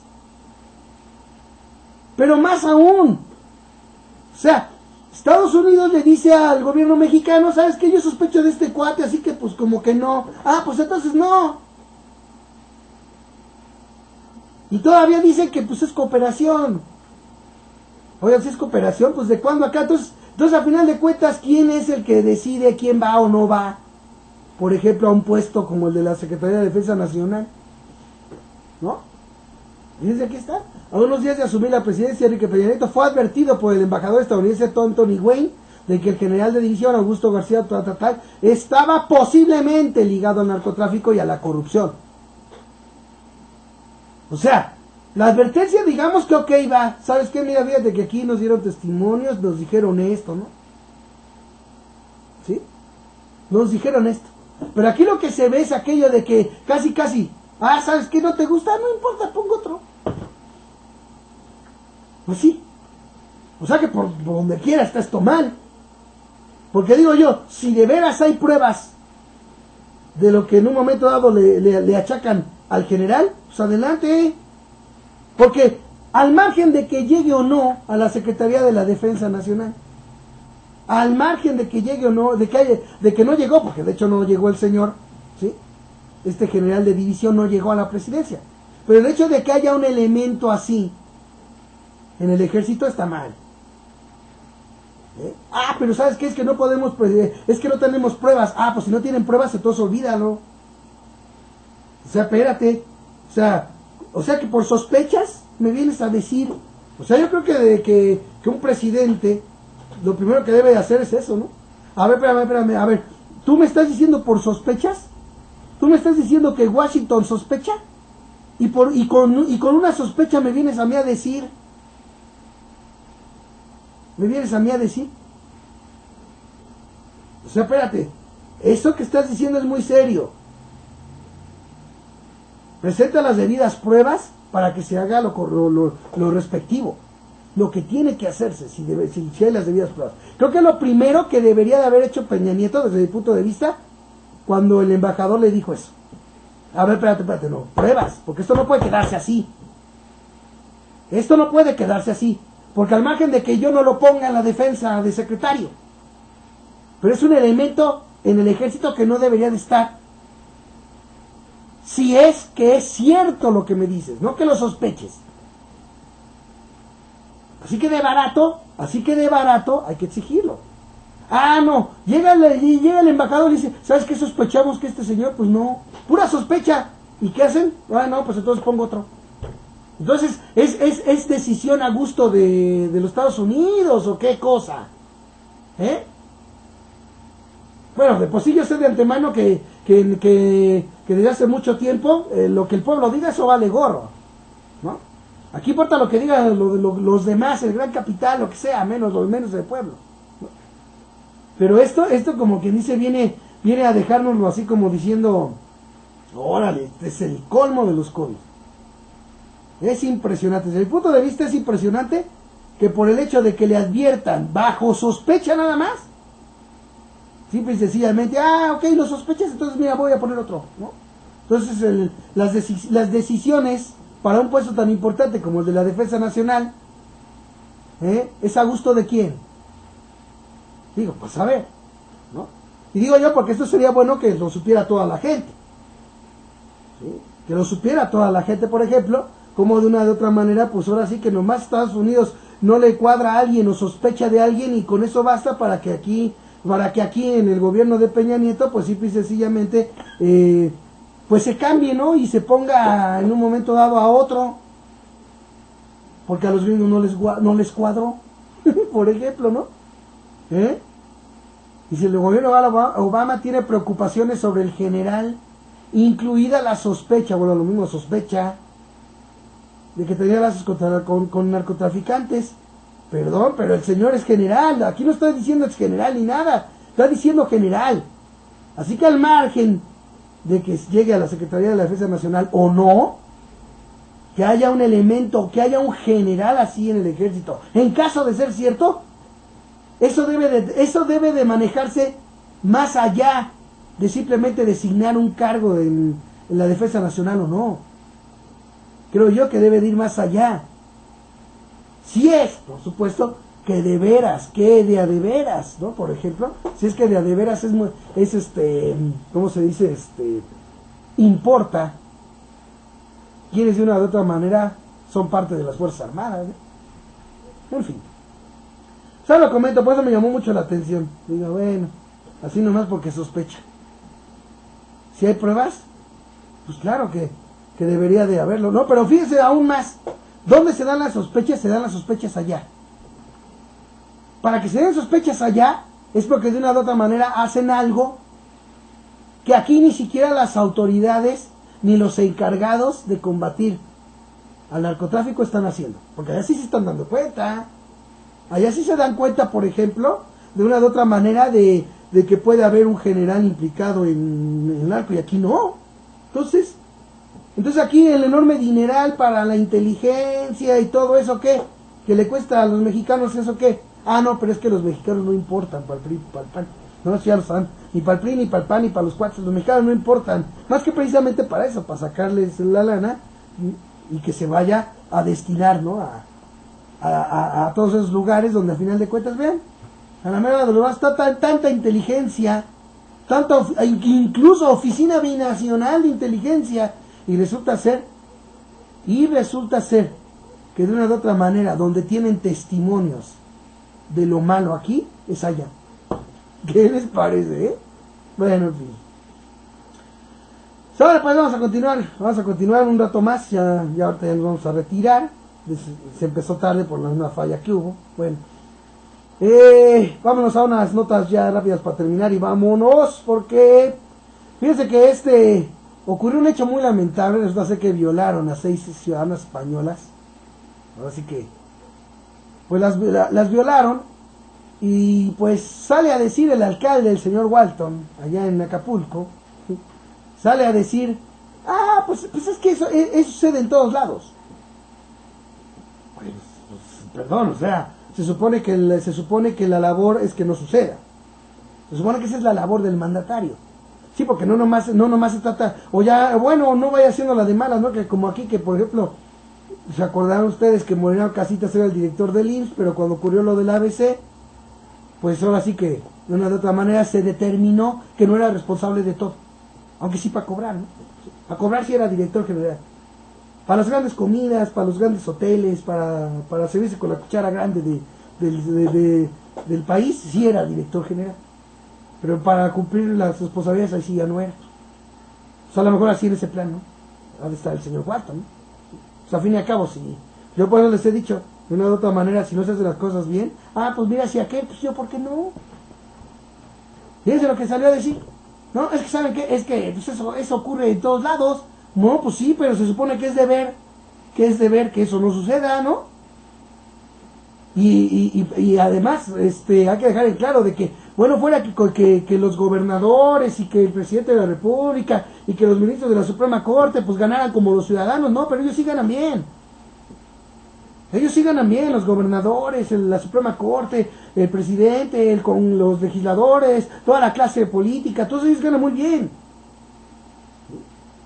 Pero más aún, o sea, Estados Unidos le dice al gobierno mexicano: ¿sabes qué? Yo sospecho de este cuate, así que pues como que no. Ah, pues entonces no. Y todavía dicen que pues es cooperación. Oigan, si es cooperación, pues ¿de cuándo acá? Entonces a final de cuentas, ¿quién es el que decide quién va o no va? Por ejemplo, a un puesto como el de la Secretaría de Defensa Nacional. ¿No? Fíjense, aquí está. A unos días de asumir la presidencia, Enrique Peña Nieto fue advertido por el embajador estadounidense Tony Wayne de que el general de división Augusto García estaba posiblemente ligado al narcotráfico y a la corrupción. O sea, la advertencia, digamos que ok, va. ¿Sabes qué? Mira, fíjate que aquí nos dieron testimonios, nos dijeron esto, ¿no? ¿Sí? Nos dijeron esto. Pero aquí lo que se ve es aquello de que casi, ¿sabes qué? ¿No te gusta? No importa, pongo otro. Pues sí. O sea que por donde quiera está esto mal. Porque digo yo, si de veras hay pruebas de lo que en un momento dado le achacan al general, pues adelante. Porque al margen de que llegue o no a la Secretaría de la Defensa Nacional, al margen de que llegue o no, de que no llegó, porque de hecho no llegó el señor, ¿sí? Este general de división no llegó a la presidencia. Pero el hecho de que haya un elemento así en el ejército está mal. Ah, pero ¿sabes qué? Es que no podemos, es que no tenemos pruebas. Ah, pues si no tienen pruebas, entonces olvídalo. O sea, espérate. O sea que por sospechas me vienes a decir. O sea, yo creo que un presidente lo primero que debe de hacer es eso, ¿no? A ver, espérame, a ver, ¿tú me estás diciendo por sospechas? ¿Tú me estás diciendo que Washington sospecha? Y con una sospecha me vienes a mí a decir. ¿Me vienes a mí a decir? O sea, espérate, eso que estás diciendo es muy serio. Presenta las debidas pruebas para que se haga lo respectivo. Lo que tiene que hacerse, si hay las debidas pruebas. Creo que es lo primero que debería de haber hecho Peña Nieto desde mi punto de vista cuando el embajador le dijo eso. A ver, espérate, no, pruebas, porque esto no puede quedarse así. Esto no puede quedarse así, porque al margen de que yo no lo ponga en la defensa de secretario, pero es un elemento en el ejército que no debería de estar. Si es que es cierto lo que me dices, no que lo sospeches. Así que de barato hay que exigirlo. Ah, no, llega el embajador y dice, ¿sabes qué sospechamos que este señor? Pues no, pura sospecha. ¿Y qué hacen? Ah, no, pues entonces pongo otro. Entonces, ¿es decisión a gusto de los Estados Unidos o qué cosa? ¿Eh? Bueno, de por sí yo sé de antemano que desde hace mucho tiempo lo que el pueblo diga, eso vale gorro, ¿no? Aquí importa lo que digan los demás, el gran capital, lo que sea, menos del pueblo, ¿no? Pero esto como quien dice, viene a dejárnoslo así como diciendo, órale, este es el colmo de los colmos. Es impresionante, desde mi punto de vista es impresionante que por el hecho de que le adviertan bajo sospecha nada más, simple y sencillamente, ok, lo sospechas, entonces mira, voy a poner otro, ¿no? Entonces las decisiones para un puesto tan importante como el de la Defensa Nacional, ¿es a gusto de quién? Digo, pues a ver, ¿no? Y digo yo porque esto sería bueno que lo supiera toda la gente, ¿sí? Que lo supiera toda la gente, por ejemplo, como de una de otra manera, pues ahora sí que nomás Estados Unidos no le cuadra a alguien o sospecha de alguien y con eso basta para que aquí en el gobierno de Peña Nieto, pues simple y sencillamente, pues se cambie, ¿no? Y se ponga en un momento dado a otro, porque a los gringos no les cuadró, por ejemplo, ¿no? Y si el gobierno de Obama tiene preocupaciones sobre el general, incluida la sospecha, bueno, lo mismo sospecha, de que tenía lazos con narcotraficantes. Perdón, pero el señor es general. Aquí no está diciendo ex general ni nada. Está diciendo general. Así que al margen de que llegue a la Secretaría de la Defensa Nacional o no, que haya un elemento, que haya un general así en el ejército, en caso de ser cierto, eso debe de manejarse más allá de simplemente designar un cargo en la Defensa Nacional o no. Creo yo que debe de ir más allá. Si es, por supuesto, que de a de veras, ¿no? Por ejemplo, si es que de a de veras ¿cómo se dice? Importa, quienes de una u otra manera son parte de las Fuerzas Armadas, ¿no? En fin. Solo lo comento, por eso me llamó mucho la atención. Digo, bueno, así nomás porque sospecha. Si hay pruebas, pues claro que debería de haberlo, ¿no? Pero fíjense aún más, ¿dónde se dan las sospechas? Se dan las sospechas allá. Para que se den sospechas allá, es porque de una u otra manera hacen algo que aquí ni siquiera las autoridades ni los encargados de combatir al narcotráfico están haciendo. Porque allá sí se están dando cuenta. Allá sí se dan cuenta, por ejemplo, de una u otra manera de que puede haber un general implicado en el narco y aquí no. Entonces aquí el enorme dineral para la inteligencia y todo eso, ¿qué? Que le cuesta a los mexicanos, ¿eso qué? Ah, no, pero es que los mexicanos no importan para el PRI, para el PAN. No, si ya lo saben, ni para el PRI, ni para el PAN, ni para los cuates. Los mexicanos no importan. Más que precisamente para eso, para sacarles la lana y que se vaya a destinar, ¿no? A todos esos lugares donde al final de cuentas, vean, a la mera de lo está tanta inteligencia, incluso Oficina Binacional de Inteligencia. Y resulta ser que de una u otra manera, donde tienen testimonios de lo malo aquí, es allá. ¿Qué les parece, Bueno, en fin. Ahora pues vamos a continuar un rato más, ya ahorita ya nos vamos a retirar. Se empezó tarde por la misma falla que hubo. Bueno, vámonos a unas notas ya rápidas para terminar y vámonos, porque fíjense que ocurrió un hecho muy lamentable. Resulta ser que violaron a 6 ciudadanas españolas. Ahora sí que pues las violaron. Y pues sale a decir el alcalde, el señor Walton, allá en Acapulco, sale a decir, pues es que eso sucede en todos lados. Pues, perdón, o sea, se supone que la labor es que no suceda. Se supone que esa es la labor del mandatario. Sí, porque no nomás se trata, no vaya haciendo la de malas, ¿no? Que como aquí, que por ejemplo, se acordaron ustedes que Moreno Casitas era el director del IMSS, pero cuando ocurrió lo del ABC, pues ahora sí que de una de otra manera se determinó que no era responsable de todo. Aunque sí para cobrar, ¿no? Para cobrar sí era director general. Para las grandes comidas, para los grandes hoteles, para servirse con la cuchara grande del país, sí era director general. Pero para cumplir las responsabilidades ahí sí ya no era. O sea, a lo mejor así en ese plan, ¿no? Ha de estar el señor Walton, ¿no? O sea, a fin y a cabo, si yo por eso les he dicho, de una u otra manera, si no se hacen las cosas bien, pues mira, si aquel, pues yo, ¿por qué no? Fíjense lo que salió a decir. No, es que ¿saben qué? Es que pues eso ocurre en todos lados. No, pues sí, pero se supone que es deber que eso no suceda, ¿no? Y además, hay que dejar en claro de que, bueno, fuera que los gobernadores y que el presidente de la República y que los ministros de la Suprema Corte pues ganaran como los ciudadanos, no, pero ellos sí ganan bien. Ellos sí ganan bien, los gobernadores, la Suprema Corte, el presidente, con los legisladores, toda la clase política, todos ellos ganan muy bien.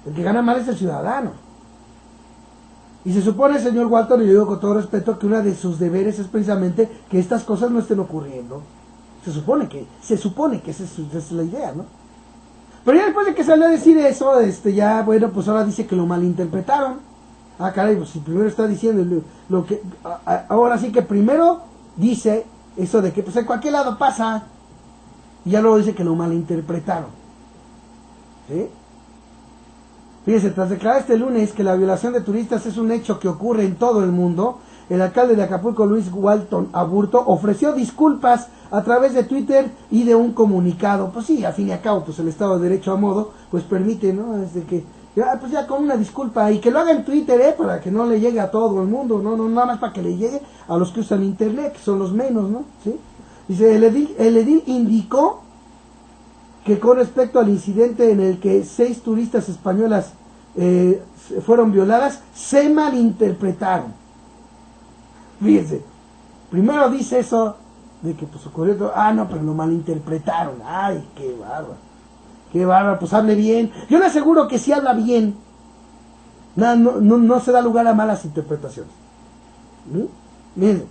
El que gana mal es el ciudadano. Y se supone, señor Walton, y yo digo con todo respeto, que uno de sus deberes es precisamente que estas cosas no estén ocurriendo. Se supone que esa es la idea, ¿no? Pero ya después de que salió a decir eso, ya, bueno, pues ahora dice que lo malinterpretaron. Caray, pues si primero está diciendo lo que... ahora sí que primero dice eso de que pues en cualquier lado pasa. Y ya luego dice que lo malinterpretaron. ¿Sí? Fíjense, tras declarar este lunes que la violación de turistas es un hecho que ocurre en todo el mundo, el alcalde de Acapulco, Luis Walton Aburto, ofreció disculpas a través de Twitter y de un comunicado. Pues sí, al fin y al cabo, pues el Estado de Derecho a modo, pues permite, ¿no? Pues ya con una disculpa, y que lo haga en Twitter, para que no le llegue a todo el mundo, no nada más para que le llegue a los que usan internet, que son los menos, ¿no? ¿Sí? Dice, el edil indicó que con respecto al incidente en el que 6 turistas españolas fueron violadas, se malinterpretaron. Fíjense, primero dice eso de que pues ocurrió todo, no, pero lo malinterpretaron, ay, qué bárbaro, pues hable bien. Yo le aseguro que si habla bien, no se da lugar a malas interpretaciones. Miren,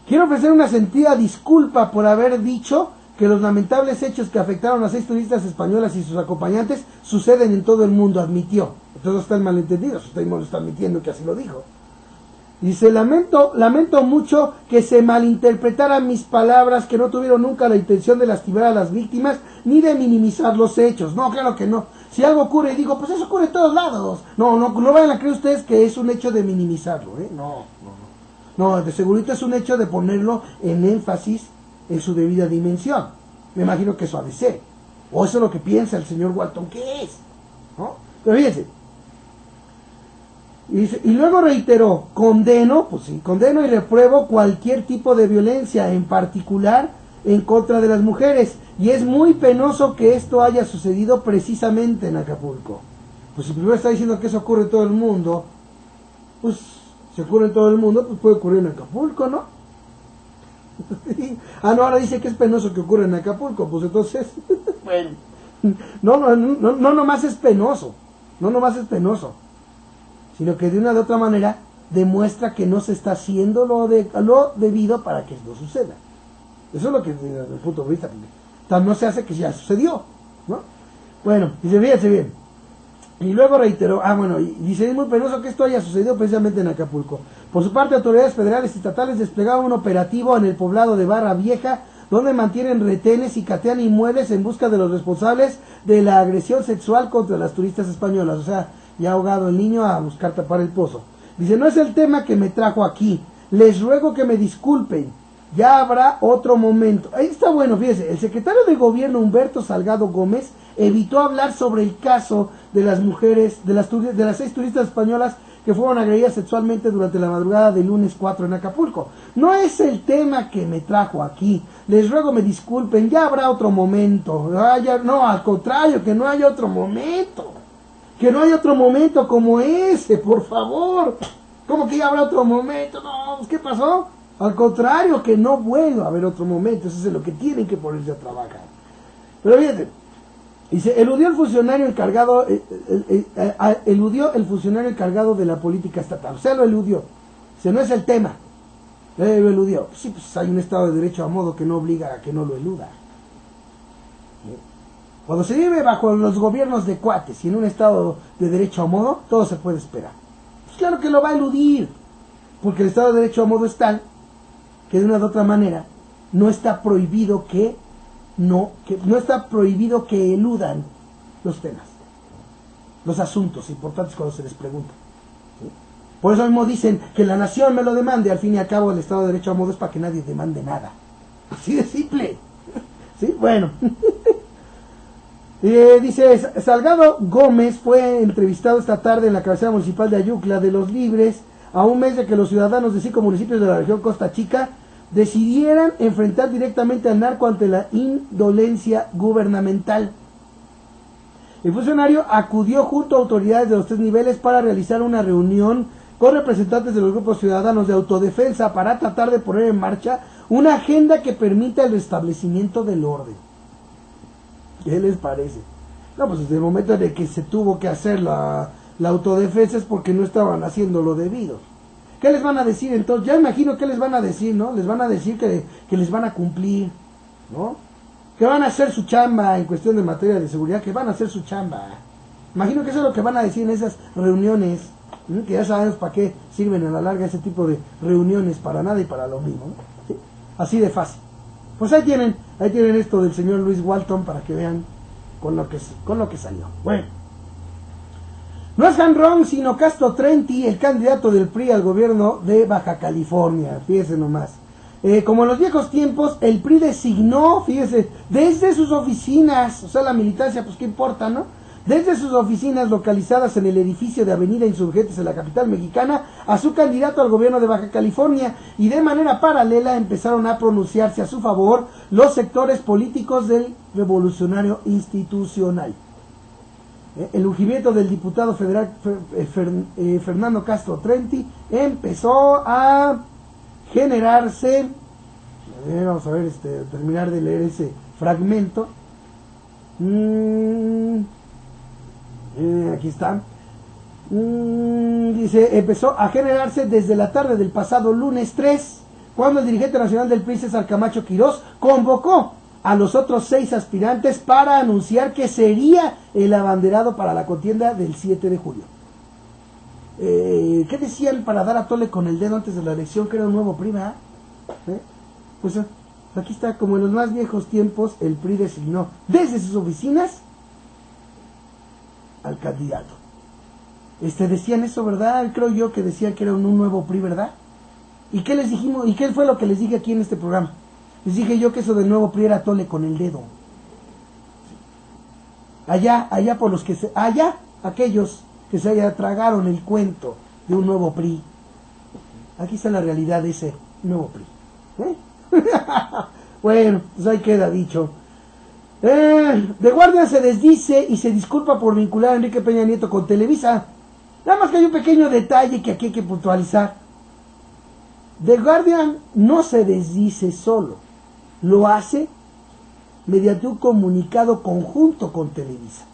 quiero ofrecer una sentida disculpa por haber dicho que los lamentables hechos que afectaron a 6 turistas españolas y sus acompañantes suceden en todo el mundo, admitió. Entonces están malentendidos, usted mismo lo está admitiendo que así lo dijo. Dice, lamento mucho que se malinterpretaran mis palabras, que no tuvieron nunca la intención de lastimar a las víctimas, ni de minimizar los hechos. No, claro que no. Si algo ocurre, digo, pues eso ocurre en todos lados. No vayan a creer ustedes que es un hecho de minimizarlo, ¿eh? No, de segurito es un hecho de ponerlo en énfasis en su debida dimensión. Me imagino que eso ha de ser. O eso es lo que piensa el señor Walton que es, ¿no? Pero fíjense. Y luego reiteró, condeno y repruebo cualquier tipo de violencia, en particular en contra de las mujeres, y es muy penoso que esto haya sucedido precisamente en Acapulco. Pues si primero está diciendo que eso ocurre en todo el mundo, pues si ocurre en todo el mundo, pues puede ocurrir en Acapulco, ¿no? No, ahora dice que es penoso que ocurra en Acapulco, pues entonces, bueno, no nomás es penoso, sino que de una de otra manera demuestra que no se está haciendo lo debido para que no suceda. Eso es lo que desde el punto de vista, porque no se hace que ya sucedió, ¿no? Bueno, dice, fíjense bien. Y luego reiteró, dice, es muy penoso que esto haya sucedido precisamente en Acapulco. Por su parte, autoridades federales y estatales desplegaron un operativo en el poblado de Barra Vieja, donde mantienen retenes y catean inmuebles en busca de los responsables de la agresión sexual contra las turistas españolas. O sea, ya ahogado el niño a buscar tapar el pozo. Dice, no es el tema que me trajo aquí. Les ruego que me disculpen. Ya habrá otro momento. Ahí está bueno, fíjese. El secretario de Gobierno, Humberto Salgado Gómez, evitó hablar sobre el caso de las mujeres, de las 6 turistas españolas que fueron agredidas sexualmente durante la madrugada del lunes 4 en Acapulco. No es el tema que me trajo aquí. Les ruego me disculpen, ya habrá otro momento. No, al contrario, que no haya otro momento. Que no haya otro momento como ese, por favor. ¿Cómo que ya habrá otro momento? No, ¿qué pasó? Al contrario, que no vuelva a haber otro momento. Eso es lo que tienen que ponerse a trabajar. Pero fíjate, dice, eludió el funcionario encargado de la política estatal. O sea, lo eludió. Dice, no es el tema. Lo eludió. Sí, pues hay un Estado de Derecho a modo que no obliga a que no lo eluda. Cuando se vive bajo los gobiernos de cuates y en un Estado de Derecho a modo, todo se puede esperar. Pues claro que lo va a eludir, porque el Estado de Derecho a modo es tal que de una u otra manera no está prohibido que no está prohibido que eludan los temas, los asuntos importantes cuando se les pregunta. ¿Sí? Por eso mismo dicen que la nación me lo demande, al fin y al cabo el Estado de Derecho a modo es para que nadie demande nada. Así de simple. ¿Sí? Bueno. Dice, Salgado Gómez fue entrevistado esta tarde en la cabecera municipal de Ayucla de los Libres, a un mes de que los ciudadanos de 5 municipios de la región Costa Chica decidieran enfrentar directamente al narco ante la indolencia gubernamental. El funcionario acudió junto a autoridades de los 3 niveles para realizar una reunión con representantes de los grupos ciudadanos de autodefensa para tratar de poner en marcha una agenda que permita el restablecimiento del orden. ¿Qué les parece? No, pues desde el momento en el que se tuvo que hacer la autodefensa es porque no estaban haciendo lo debido. ¿Qué les van a decir entonces? Ya imagino qué les van a decir, ¿no? Les van a decir que les van a cumplir, ¿no? Que van a hacer su chamba en cuestión de materia de seguridad, que van a hacer su chamba. Imagino que eso es lo que van a decir en esas reuniones, ¿no? Que ya sabemos para qué sirven a la larga ese tipo de reuniones, para nada y para lo mismo, ¿no? ¿Sí? Así de fácil. Pues ahí tienen esto del señor Luis Walton para que vean con lo que salió. Bueno. No es Hanron, sino Castro Trenti, el candidato del PRI al gobierno de Baja California. Fíjese nomás. Como en los viejos tiempos, el PRI designó, fíjese, desde sus oficinas, o sea, la militancia, pues qué importa, ¿no? Desde sus oficinas localizadas en el edificio de Avenida Insurgentes en la capital mexicana, a su candidato al gobierno de Baja California, y de manera paralela empezaron a pronunciarse a su favor los sectores políticos del Revolucionario Institucional. El ungimiento del diputado federal Fernando Castro Trenti empezó a generarse. Vamos a ver, terminar de leer ese fragmento. Aquí está. Dice, empezó a generarse desde la tarde del pasado lunes 3, cuando el dirigente nacional del PRI, César Camacho Quirós, convocó a los otros 6 aspirantes para anunciar que sería el abanderado para la contienda del 7 de julio. ¿Qué decían para dar a tole con el dedo antes de la elección? Que era un nuevo PRI, ¿verdad? Pues aquí está, como en los más viejos tiempos, el PRI designó desde sus oficinas al candidato. Decían eso, ¿verdad? Creo yo que decían que era un nuevo PRI, ¿verdad? ¿Y qué les dijimos? ¿Y qué fue lo que les dije aquí en este programa? Les dije yo que eso del nuevo PRI era tole con el dedo. Allá por los que aquellos que se tragaron el cuento de un nuevo PRI. Aquí está la realidad de ese nuevo PRI. Bueno, pues ahí queda dicho. The Guardian se desdice y se disculpa por vincular a Enrique Peña Nieto con Televisa. Nada más que hay un pequeño detalle que aquí hay que puntualizar. The Guardian no se desdice solo. Lo hace mediante un comunicado conjunto con Televisa.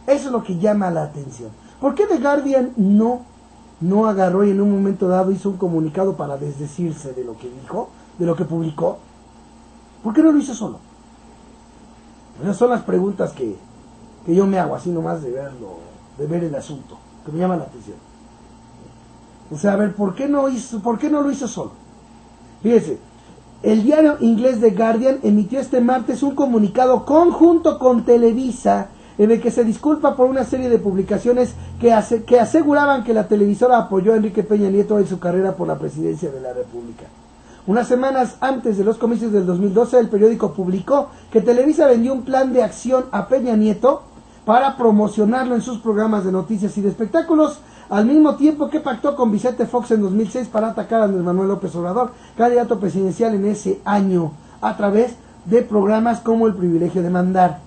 Eso es lo que llama la atención. ¿Por qué The Guardian no agarró y en un momento dado hizo un comunicado para desdecirse de lo que dijo, de lo que publicó? ¿Por qué no lo hizo solo? Esas son las preguntas que yo me hago, así nomás de ver el asunto, que me llama la atención. O sea, a ver, ¿por qué no lo hizo solo? Fíjense, el diario inglés The Guardian emitió este martes un comunicado conjunto con Televisa en el que se disculpa por una serie de publicaciones que aseguraban que la televisora apoyó a Enrique Peña Nieto en su carrera por la presidencia de la República. Unas semanas antes de los comicios del 2012, el periódico publicó que Televisa vendió un plan de acción a Peña Nieto para promocionarlo en sus programas de noticias y de espectáculos, al mismo tiempo que pactó con Vicente Fox en 2006 para atacar a Andrés Manuel López Obrador, candidato presidencial en ese año, a través de programas como El Privilegio de Mandar.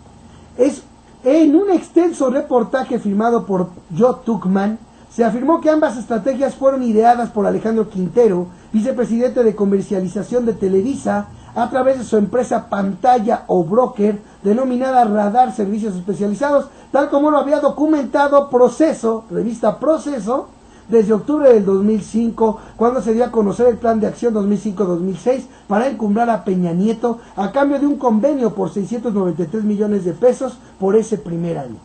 En un extenso reportaje firmado por Joe Tuckman, se afirmó que ambas estrategias fueron ideadas por Alejandro Quintero, vicepresidente de comercialización de Televisa, a través de su empresa pantalla o broker denominada Radar Servicios Especializados, tal como lo había documentado revista Proceso, desde octubre del 2005, cuando se dio a conocer el Plan de Acción 2005-2006 para encumbrar a Peña Nieto a cambio de un convenio por 693 millones de pesos por ese primer año.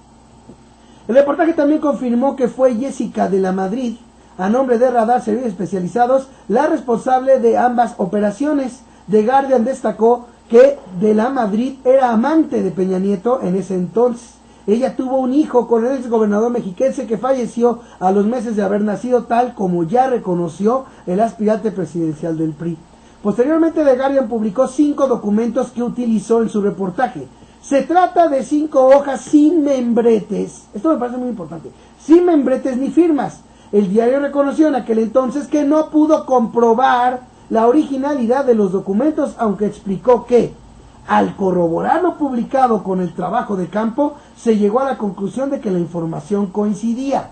El reportaje también confirmó que fue Jessica de la Madrid, a nombre de Radar Servicios Especializados, la responsable de ambas operaciones, The Guardian destacó que de la Madrid era amante de Peña Nieto en ese entonces. Ella tuvo un hijo con el exgobernador mexiquense que falleció a los meses de haber nacido, tal como ya reconoció el aspirante presidencial del PRI. Posteriormente, The Guardian publicó 5 documentos que utilizó en su reportaje. Se trata de 5 hojas sin membretes. Esto me parece muy importante. Sin membretes ni firmas. El diario reconoció en aquel entonces que no pudo comprobar la originalidad de los documentos, aunque explicó que, al corroborar lo publicado con el trabajo de campo, se llegó a la conclusión de que la información coincidía.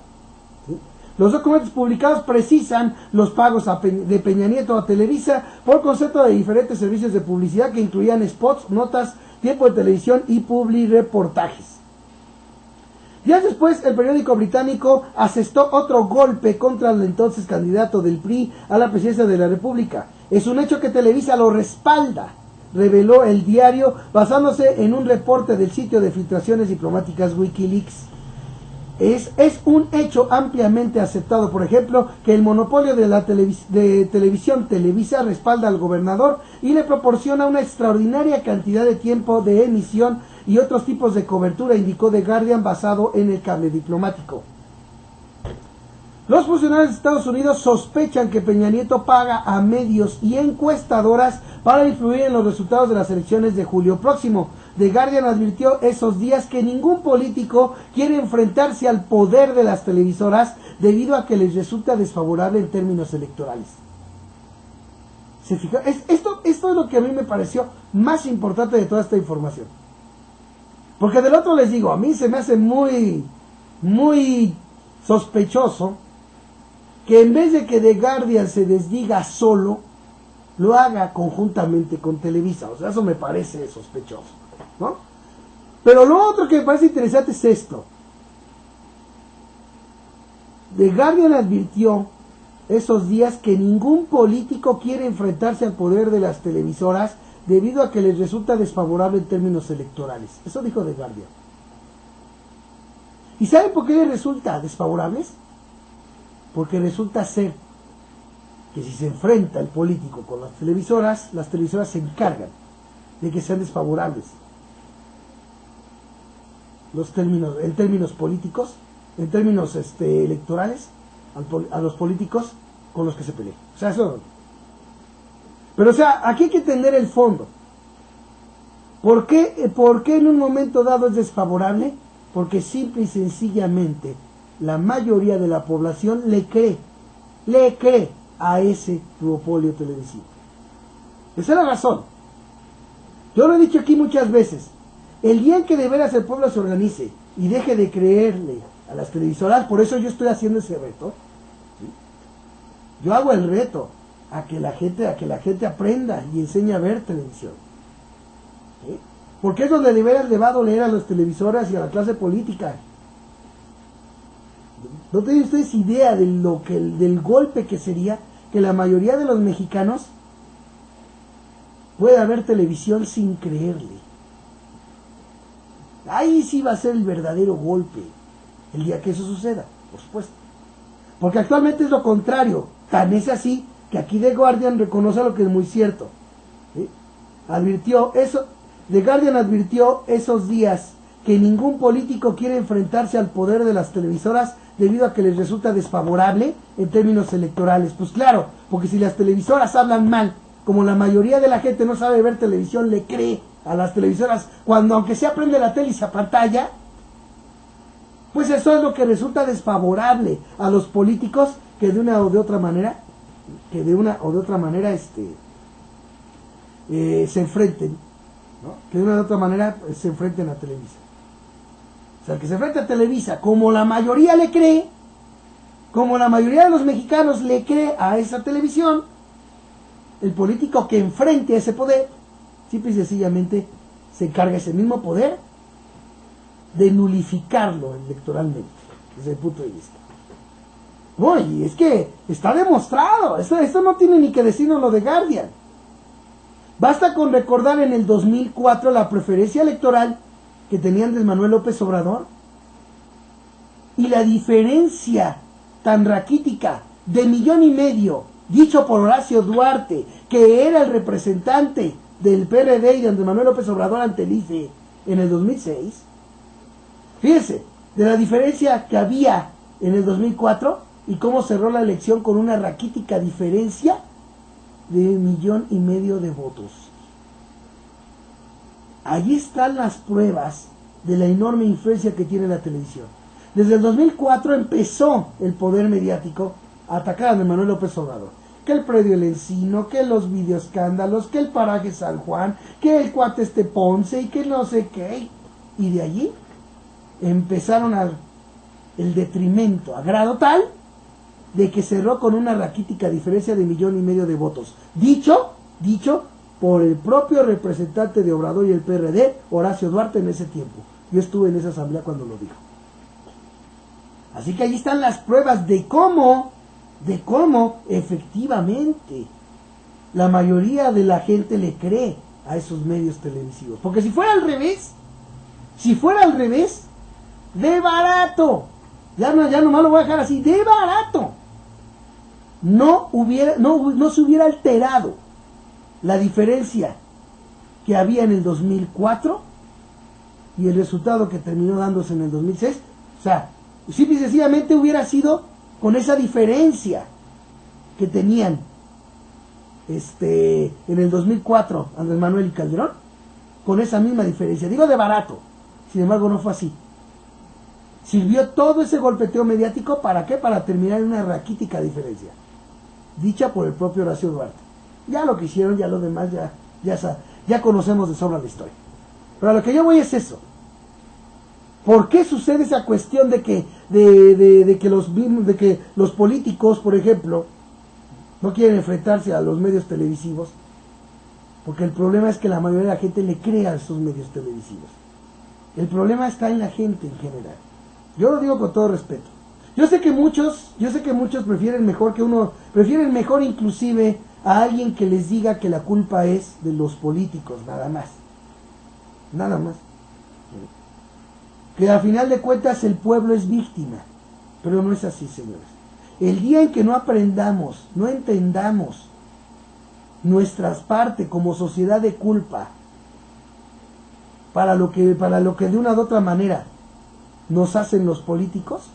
¿Sí? Los documentos publicados precisan los pagos de Peña Nieto a Televisa por concepto de diferentes servicios de publicidad que incluían spots, notas, tiempo de televisión y publireportajes. Días después, el periódico británico asestó otro golpe contra el entonces candidato del PRI a la presidencia de la República. Es un hecho que Televisa lo respalda, reveló el diario basándose en un reporte del sitio de filtraciones diplomáticas Wikileaks. Es un hecho ampliamente aceptado, por ejemplo, que el monopolio de la televisión Televisa respalda al gobernador y le proporciona una extraordinaria cantidad de tiempo de emisión y otros tipos de cobertura, indicó The Guardian basado en el cable diplomático. Los funcionarios de Estados Unidos sospechan que Peña Nieto paga a medios y encuestadoras para influir en los resultados de las elecciones de julio próximo. The Guardian advirtió esos días que ningún político quiere enfrentarse al poder de las televisoras debido a que les resulta desfavorable en términos electorales. ¿Se fija? Esto es lo que a mí me pareció más importante de toda esta información. Porque del otro les digo, a mí se me hace muy sospechoso que en vez de que The Guardian se desdiga solo, lo haga conjuntamente con Televisa. O sea, eso me parece sospechoso, ¿no? Pero lo otro que me parece interesante es esto. The Guardian advirtió esos días que ningún político quiere enfrentarse al poder de las televisoras debido a que les resulta desfavorable en términos electorales. Eso dijo The Guardian. ¿Y saben por qué les resulta desfavorables? Porque resulta ser que si se enfrenta el político con las televisoras se encargan de que sean desfavorables en términos políticos, en términos electorales, a los políticos con los que se pelean. O sea, eso. Pero, o sea, aquí hay que entender el fondo. ¿Por qué en un momento dado es desfavorable? Porque simple y sencillamente la mayoría de la población le cree a ese duopolio televisivo. Esa es la razón. Yo lo he dicho aquí muchas veces. El día en que de veras el pueblo se organice y deje de creerle a las televisoras, por eso yo estoy haciendo ese reto. ¿Sí? Yo hago el reto a que la gente aprenda y enseñe a ver televisión. ¿Sí? Porque es donde de veras le va a doler a las televisoras y a la clase política. ¿No tienen ustedes idea de del golpe que sería que la mayoría de los mexicanos pueda ver televisión sin creerle? Ahí sí va a ser el verdadero golpe el día que eso suceda, por supuesto. Porque actualmente es lo contrario. Tan es así que aquí The Guardian reconoce lo que es muy cierto. ¿Sí? The Guardian advirtió esos días que ningún político quiere enfrentarse al poder de las televisoras debido a que les resulta desfavorable en términos electorales. Pues claro, porque si las televisoras hablan mal, como la mayoría de la gente no sabe ver televisión, le cree a las televisoras, cuando aunque se prende la tele y se apantalla, pues eso es lo que resulta desfavorable a los políticos que de una o de otra manera se enfrenten, ¿no? Que de una u otra manera se enfrenten a Televisa. O sea, el que se enfrenta a Televisa, como la mayoría le cree, como la mayoría de los mexicanos le cree a esa televisión, el político que enfrente a ese poder, simple y sencillamente se encarga ese mismo poder de nulificarlo electoralmente, desde el punto de vista. No, y es que está demostrado, esto no tiene ni que decirnos lo de Guardian. Basta con recordar en el 2004 la preferencia electoral que tenía Andrés Manuel López Obrador y la diferencia tan raquítica de 1,5 millones dicho por Horacio Duarte, que era el representante del PRD y de Andrés Manuel López Obrador ante el IFE en el 2006. Fíjense, de la diferencia que había en el 2004 y cómo cerró la elección con una raquítica diferencia de 1,5 millones de votos. Allí están las pruebas de la enorme influencia que tiene la televisión. Desde el 2004 empezó el poder mediático a atacar a Andrés Manuel López Obrador. Que el predio El Encino, que los videoescándalos, que el paraje San Juan, que el cuate Ponce y que no sé qué. Y de allí empezaron el detrimento a grado tal de que cerró con una raquítica diferencia de 1,5 millones de votos. Dicho por el propio representante de Obrador y el PRD, Horacio Duarte, en ese tiempo. Yo estuve en esa asamblea cuando lo dijo. Así que ahí están las pruebas de cómo efectivamente la mayoría de la gente le cree a esos medios televisivos. Porque si fuera al revés, de barato, ya nomás lo voy a dejar así, de barato, no se hubiera alterado la diferencia que había en el 2004 y el resultado que terminó dándose en el 2006. O sea, simple y sencillamente hubiera sido con esa diferencia que tenían en el 2004 Andrés Manuel y Calderón, con esa misma diferencia. Digo de barato, sin embargo no fue así. Sirvió todo ese golpeteo mediático, ¿para qué? Para terminar en una raquítica diferencia, dicha por el propio Horacio Duarte. Ya lo que hicieron, ya lo demás, ya conocemos de sobra la historia. Pero a lo que yo voy es eso. ¿Por qué sucede esa cuestión de que los políticos, por ejemplo, no quieren enfrentarse a los medios televisivos? Porque el problema es que la mayoría de la gente le cree a esos medios televisivos. El problema está en la gente en general. Yo lo digo con todo respeto. Yo sé que muchos prefieren mejor inclusive a alguien que les diga que la culpa es de los políticos, nada más. Que al final de cuentas el pueblo es víctima, pero no es así, señores. El día en que no aprendamos, no entendamos nuestra parte como sociedad de culpa para lo que de una u otra manera nos hacen los políticos,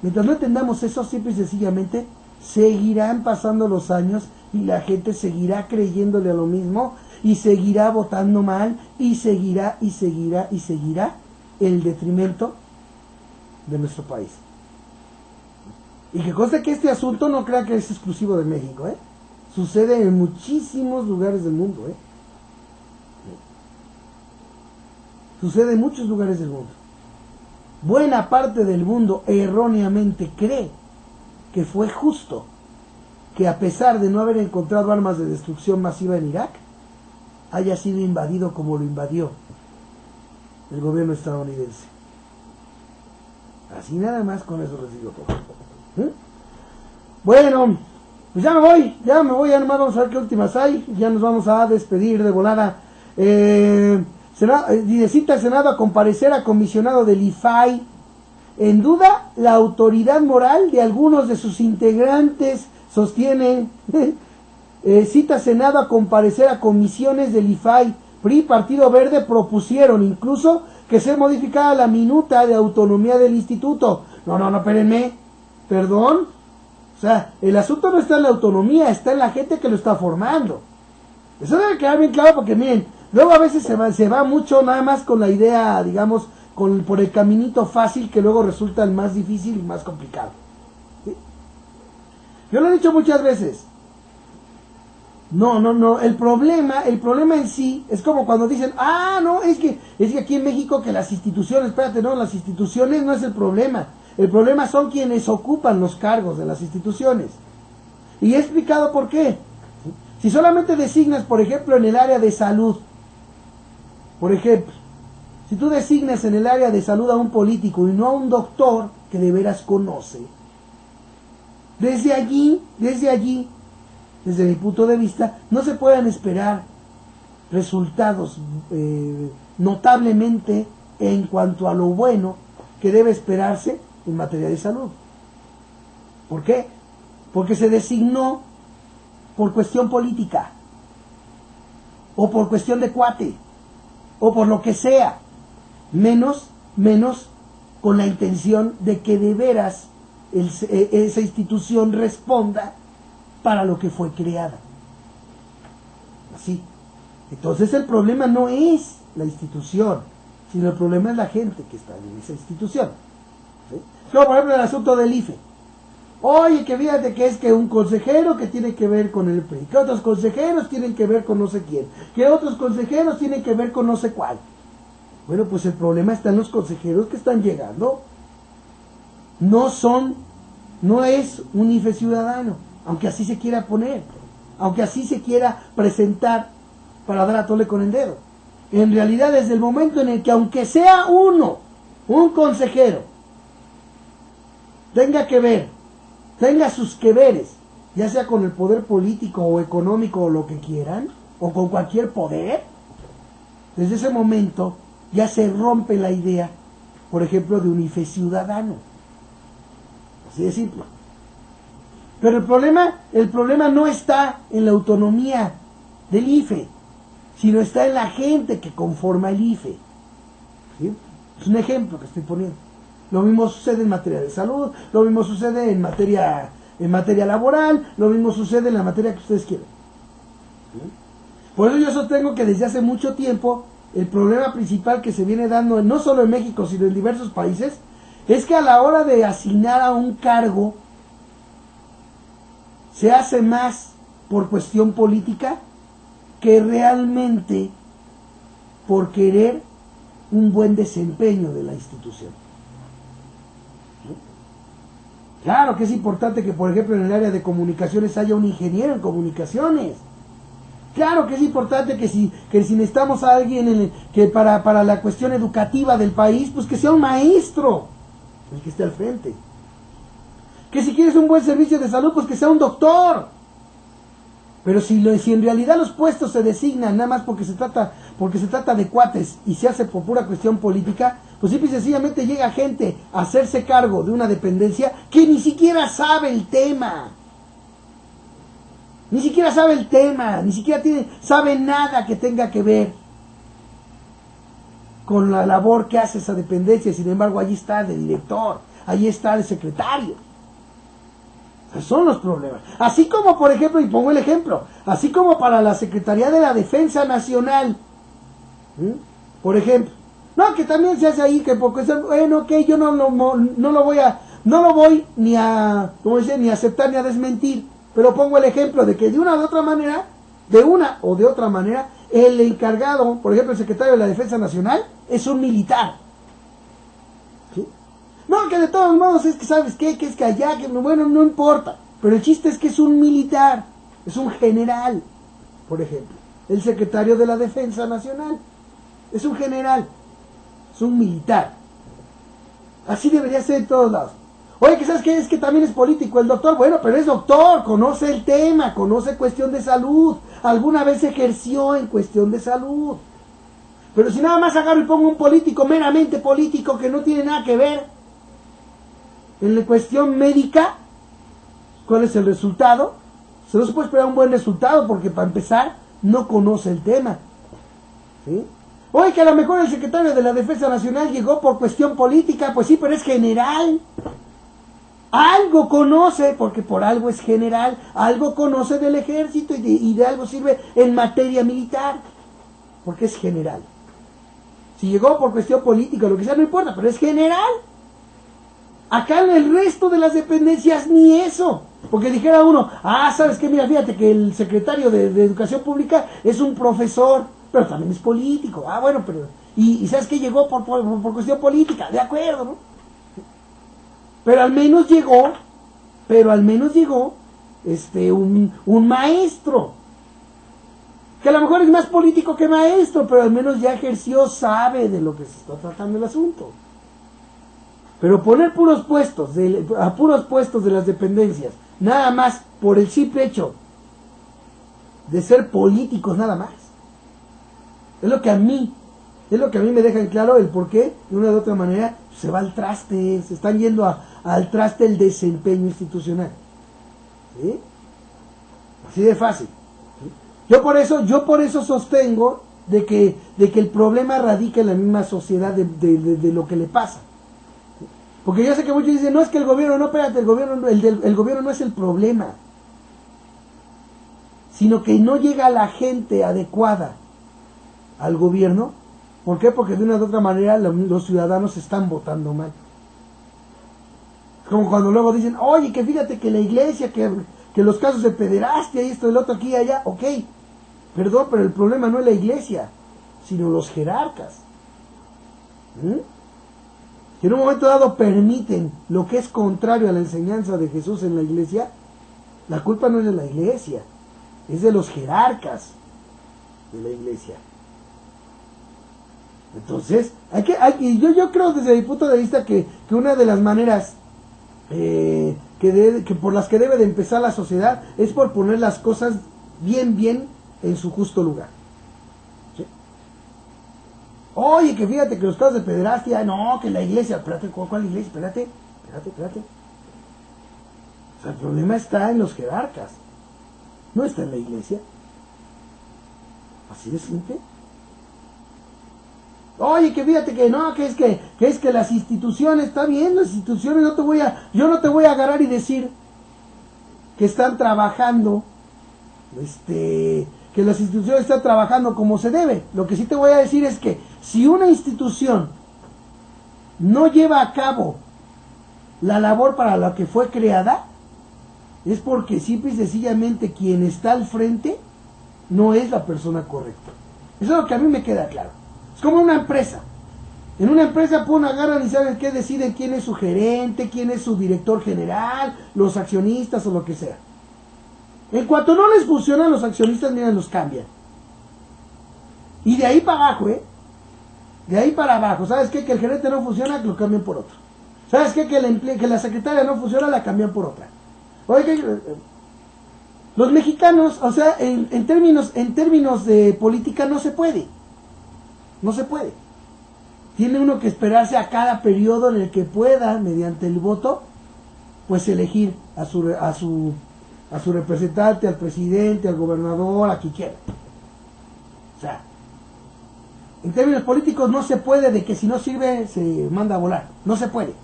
mientras no entendamos eso, simple y sencillamente seguirán pasando los años y la gente seguirá creyéndole a lo mismo y seguirá votando mal y seguirá el detrimento de nuestro país. Y que conste que este asunto no crea que es exclusivo de México, sucede en muchísimos lugares del mundo, sucede en muchos lugares del mundo. Buena parte del mundo erróneamente cree que fue justo que, a pesar de no haber encontrado armas de destrucción masiva en Irak, haya sido invadido como lo invadió el gobierno estadounidense. Así nada más, con eso les digo todo. Bueno, pues ya me voy, ya nomás vamos a ver qué últimas hay, ya nos vamos a despedir de volada. Cita el Senado a comparecer a comisionado del IFAI. En duda la autoridad moral de algunos de sus integrantes, sostienen. Cita Senado a comparecer a comisiones del IFAI. PRI y Partido Verde propusieron incluso que se modificara la minuta de autonomía del instituto. No, espérenme, perdón. O sea, el asunto no está en la autonomía, está en la gente que lo está formando. Eso debe quedar bien claro, porque miren, luego a veces se va mucho nada más con la idea, digamos, por el caminito fácil, que luego resulta el más difícil y más complicado. ¿Sí? Yo lo he dicho muchas veces. No, el problema en sí es como cuando dicen, es que aquí en México que las instituciones, espérate, no, las instituciones no es el problema son quienes ocupan los cargos de las instituciones. Y he explicado por qué. Si solamente designas, por ejemplo, en el área de salud, por ejemplo, si tú designas en el área de salud a un político y no a un doctor que de veras conoce, desde allí, desde mi punto de vista, no se pueden esperar resultados notablemente en cuanto a lo bueno que debe esperarse en materia de salud. ¿Por qué? Porque se designó por cuestión política, o por cuestión de cuate, o por lo que sea, menos con la intención de que de veras esa institución responda para lo que fue creada. Así. Entonces el problema no es la institución, sino el problema es la gente que está en esa institución. ¿Sí? Como por ejemplo el asunto del IFE. Oye, que fíjate que es que un consejero que tiene que ver con el PRI, que otros consejeros tienen que ver con no sé quién, que otros consejeros tienen que ver con no sé cuál. Bueno, pues el problema está en los consejeros que están llegando. No es un IFE ciudadano, aunque así se quiera poner, aunque así se quiera presentar para dar a tole con el dedo. En realidad, desde el momento en el que, aunque sea un consejero, tenga sus que veres, ya sea con el poder político o económico o lo que quieran, o con cualquier poder, desde ese momento ya se rompe la idea, por ejemplo, de un IFE ciudadano. Así de simple. Pero el problema no está en la autonomía del IFE, sino está en la gente que conforma el IFE. ¿Sí? Es un ejemplo que estoy poniendo. Lo mismo sucede en materia de salud, lo mismo sucede en materia laboral, lo mismo sucede en la materia que ustedes quieran. ¿Sí? Por eso yo sostengo que desde hace mucho tiempo el problema principal que se viene dando, no solo en México, sino en diversos países, es que a la hora de asignar a un cargo, se hace más por cuestión política que realmente por querer un buen desempeño de la institución. ¿Sí? Claro que es importante que, por ejemplo, en el área de comunicaciones haya un ingeniero en comunicaciones. Claro que es importante que si necesitamos a alguien que para la cuestión educativa del país, pues que sea un maestro el que esté al frente. Que si quieres un buen servicio de salud, pues que sea un doctor. Pero si en realidad los puestos se designan nada más porque se trata de cuates y se hace por pura cuestión política, pues simple y sencillamente llega gente a hacerse cargo de una dependencia que ni siquiera sabe el tema. Ni siquiera sabe el tema, ni siquiera sabe nada que tenga que ver con la labor que hace esa dependencia. Sin embargo, allí está el director, allí está el secretario. Esos son los problemas. Así como, por ejemplo, y pongo el ejemplo, así como para la Secretaría de la Defensa Nacional, ¿sí? Por ejemplo, no, que también se hace ahí, que porque bueno, que yo no lo voy ni a, como dice, ni a aceptar ni a desmentir. Pero pongo el ejemplo de que de una o de otra manera, el encargado, por ejemplo, el secretario de la Defensa Nacional, es un militar. ¿Sí? No, que de todos modos es que, ¿sabes qué? Que es que allá, que bueno, no importa. Pero el chiste es que es un militar, es un general, por ejemplo. El secretario de la Defensa Nacional es un general, es un militar. Así debería ser en todos lados. Oye, que ¿sabes qué? Es que también es político el doctor. Bueno, pero es doctor, conoce el tema, conoce cuestión de salud. Alguna vez ejerció en cuestión de salud. Pero si nada más agarro y pongo un político, meramente político, que no tiene nada que ver en la cuestión médica, ¿cuál es el resultado? Se no se puede esperar un buen resultado porque, para empezar, no conoce el tema. ¿Sí? Oye, que a lo mejor el secretario de la Defensa Nacional llegó por cuestión política. Pues sí, pero es general. Algo conoce, porque por algo es general, algo conoce del ejército y de algo sirve en materia militar, porque es general. Si llegó por cuestión política o lo que sea, no importa, pero es general. Acá en el resto de las dependencias ni eso, porque dijera uno, ¿sabes qué? Mira, fíjate que el secretario de Educación Pública es un profesor, pero también es político. Bueno, pero y ¿sabes qué? Llegó por cuestión política, de acuerdo, ¿no? Pero al menos llegó un maestro, que a lo mejor es más político que maestro, pero al menos ya ejerció, sabe de lo que se está tratando el asunto. Pero poner puros puestos de las dependencias, nada más por el simple hecho de ser políticos nada más, es lo que a mí me deja en claro el por qué, de una u otra manera, se va al traste, se están yendo al traste el desempeño institucional. ¿Sí? Así de fácil. Yo por eso sostengo de que el problema radica en la misma sociedad de lo que le pasa. Porque yo sé que muchos dicen, no, es que el gobierno, no, espérate, el gobierno no es el problema, sino que no llega la gente adecuada al gobierno. ¿Por qué? Porque de una u otra manera los ciudadanos están votando mal. Como cuando luego dicen, oye, que fíjate que la iglesia, que los casos de pederastia y esto, el otro, aquí y allá, ok, perdón, pero el problema no es la iglesia, sino los jerarcas. Que en un momento dado permiten lo que es contrario a la enseñanza de Jesús en la iglesia, la culpa no es de la iglesia, es de los jerarcas de la iglesia. Entonces, yo creo desde mi punto de vista que una de las maneras que por las que debe de empezar la sociedad es por poner las cosas bien en su justo lugar. ¿Sí? Oye, que fíjate que los casos de pederastia, no, que la iglesia, espérate, ¿cuál iglesia? Espérate. O sea, el problema está en los jerarcas, no está en la iglesia. Así de simple. Oye, que fíjate que no, que es que las instituciones, está bien, las instituciones, yo no te voy a agarrar y decir que están trabajando, que las instituciones están trabajando como se debe. Lo que sí te voy a decir es que si una institución no lleva a cabo la labor para la que fue creada, es porque simple y sencillamente quien está al frente no es la persona correcta. Eso es lo que a mí me queda claro. Es como una empresa. En una empresa agarran y saben qué, deciden quién es su gerente, quién es su director general, los accionistas o lo que sea. En cuanto no les funcionan los accionistas, miren, los cambian. Y de ahí para abajo, de ahí para abajo. ¿Sabes qué? Que el gerente no funciona, lo cambian por otro. ¿Sabes qué? Que la secretaria no funciona, la cambian por otra. Oye, los mexicanos, o sea, en términos de política no se puede. No se puede. Tiene uno que esperarse a cada periodo en el que pueda, mediante el voto, pues elegir a su representante, al presidente, al gobernador, a quien quiera. O sea, en términos políticos no se puede de que si no sirve se manda a volar. No se puede.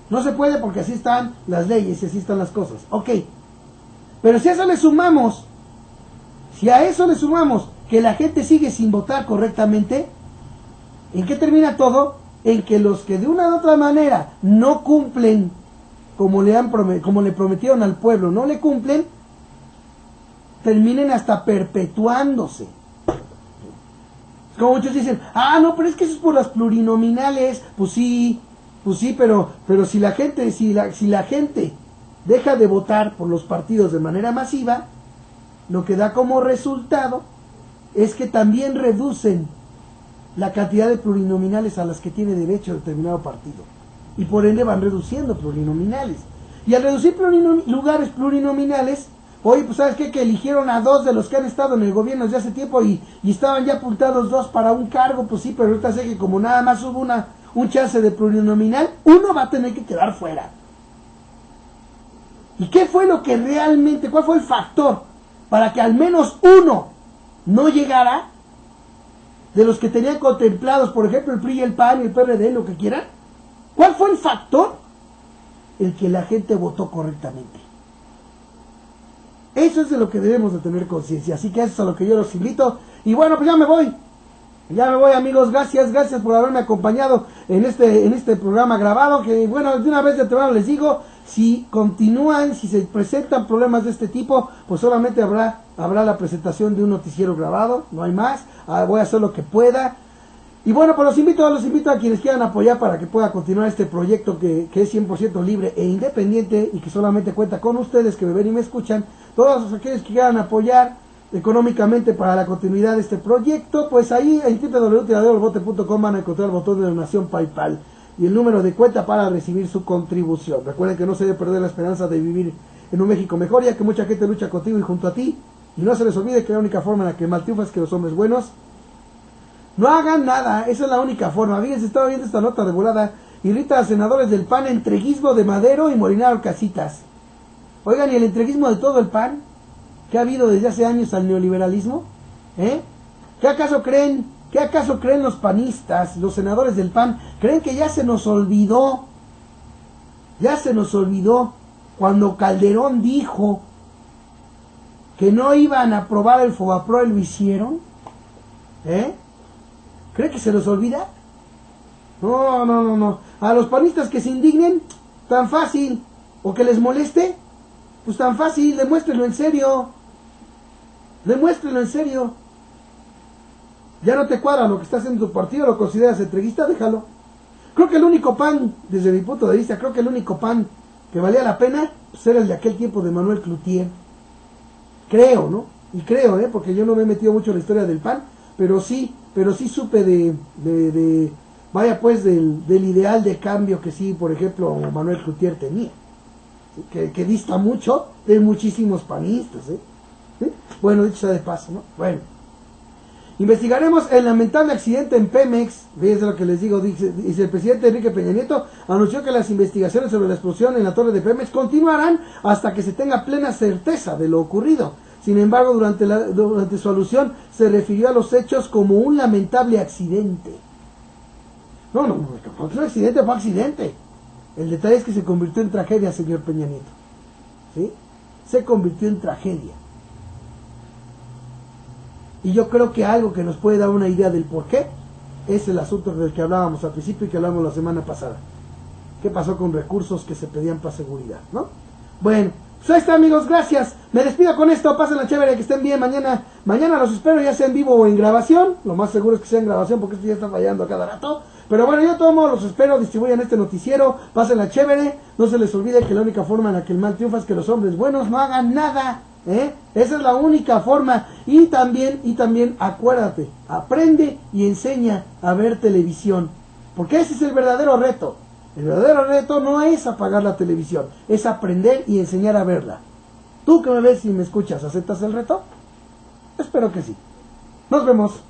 No se puede porque así están las leyes y así están las cosas. Ok. Pero si a eso le sumamos que la gente sigue sin votar correctamente, ¿en qué termina todo? En que los que de una u otra manera no cumplen como le prometieron al pueblo, no le cumplen, terminen hasta perpetuándose. Como muchos dicen, no, pero es que eso es por las plurinominales. Pues sí, pero si la gente deja de votar por los partidos de manera masiva, lo que da como resultado es que también reducen la cantidad de plurinominales a las que tiene derecho determinado partido. Y por ende van reduciendo plurinominales. Y al reducir lugares plurinominales, oye, pues ¿sabes qué? Que eligieron a 2 de los que han estado en el gobierno desde hace tiempo y estaban ya apuntados 2 para un cargo. Pues sí, pero ahorita sé que como nada más hubo un chance de plurinominal, uno va a tener que quedar fuera. ¿Y qué fue lo que realmente, cuál fue el factor para que al menos uno no llegara de los que tenían contemplados, por ejemplo, el PRI y el PAN y el PRD, lo que quieran? ¿Cuál fue el factor? El que la gente votó correctamente. Eso es de lo que debemos de tener conciencia. Así que eso es a lo que yo los invito. Y bueno, pues ya me voy, amigos. Gracias por haberme acompañado en este programa grabado. Que bueno, de una vez de antemano les digo, si se presentan problemas de este tipo, pues solamente habrá la presentación de un noticiero grabado, no hay más. Voy a hacer lo que pueda. Y bueno, pues los invito a quienes quieran apoyar para que pueda continuar este proyecto que es 100% libre e independiente y que solamente cuenta con ustedes que me ven y me escuchan. Todos aquellos que quieran apoyar económicamente para la continuidad de este proyecto, pues ahí en www.tiraderobote.com van a encontrar el botón de donación PayPal y el número de cuenta para recibir su contribución. Recuerden que no se debe perder la esperanza de vivir en un México mejor, ya que mucha gente lucha contigo y junto a ti. Y no se les olvide que la única forma en la que el mal triunfa es que los hombres buenos no hagan nada. Esa es la única forma. Fíjense, estaba viendo esta nota de volada. Irrita a senadores del PAN entreguismo de Madero y Molinar Casitas. Oigan, ¿y el entreguismo de todo el PAN? que ha habido desde hace años al neoliberalismo? ¿Qué acaso creen los panistas, los senadores del PAN? ¿Creen que ya se nos olvidó? Ya se nos olvidó cuando Calderón dijo que no iban a aprobar el Fobaproa y lo hicieron. ¿Creen que se nos olvida? No. A los panistas que se indignen, tan fácil. O que les moleste, pues tan fácil, demuéstrenlo en serio. Demuéstrenlo en serio. Ya no te cuadra lo que está haciendo tu partido, lo consideras entreguista, déjalo. Creo que el único PAN, desde mi punto de vista, creo que el único PAN que valía la pena, pues era el de aquel tiempo de Manuel Cloutier. Creo, ¿no? Y creo, porque yo no me he metido mucho en la historia del PAN, pero sí supe vaya pues, del ideal de cambio que sí, por ejemplo, Manuel Cloutier tenía. ¿Sí? Que dista mucho de muchísimos panistas, ¿Sí? Bueno, dicho sea de paso, ¿no? Bueno. Investigaremos el lamentable accidente en Pemex. Fíjense lo que les digo, dice el presidente Enrique Peña Nieto anunció que las investigaciones sobre la explosión en la torre de Pemex continuarán hasta que se tenga plena certeza de lo ocurrido. Sin embargo, durante su alusión se refirió a los hechos como un lamentable accidente. No, fue accidente. El detalle es que se convirtió en tragedia, señor Peña Nieto. ¿Sí? Se convirtió en tragedia. Y yo creo que algo que nos puede dar una idea del por qué es el asunto del que hablábamos al principio y que hablamos la semana pasada. ¿Qué pasó con recursos que se pedían para seguridad, no? Bueno, pues ahí está, amigos, gracias. Me despido con esto, pásenla chévere, que estén bien. Mañana los espero, ya sea en vivo o en grabación. Lo más seguro es que sea en grabación porque esto ya está fallando a cada rato. Pero bueno, yo tomo, los espero, distribuyan este noticiero, pásenla chévere. No se les olvide que la única forma en la que el mal triunfa es que los hombres buenos no hagan nada. Esa es la única forma. Y también acuérdate, aprende y enseña a ver televisión, porque ese es el verdadero reto. El verdadero reto no es apagar la televisión, es aprender y enseñar a verla. Tú que me ves y me escuchas, ¿aceptas el reto? Espero que sí. Nos vemos.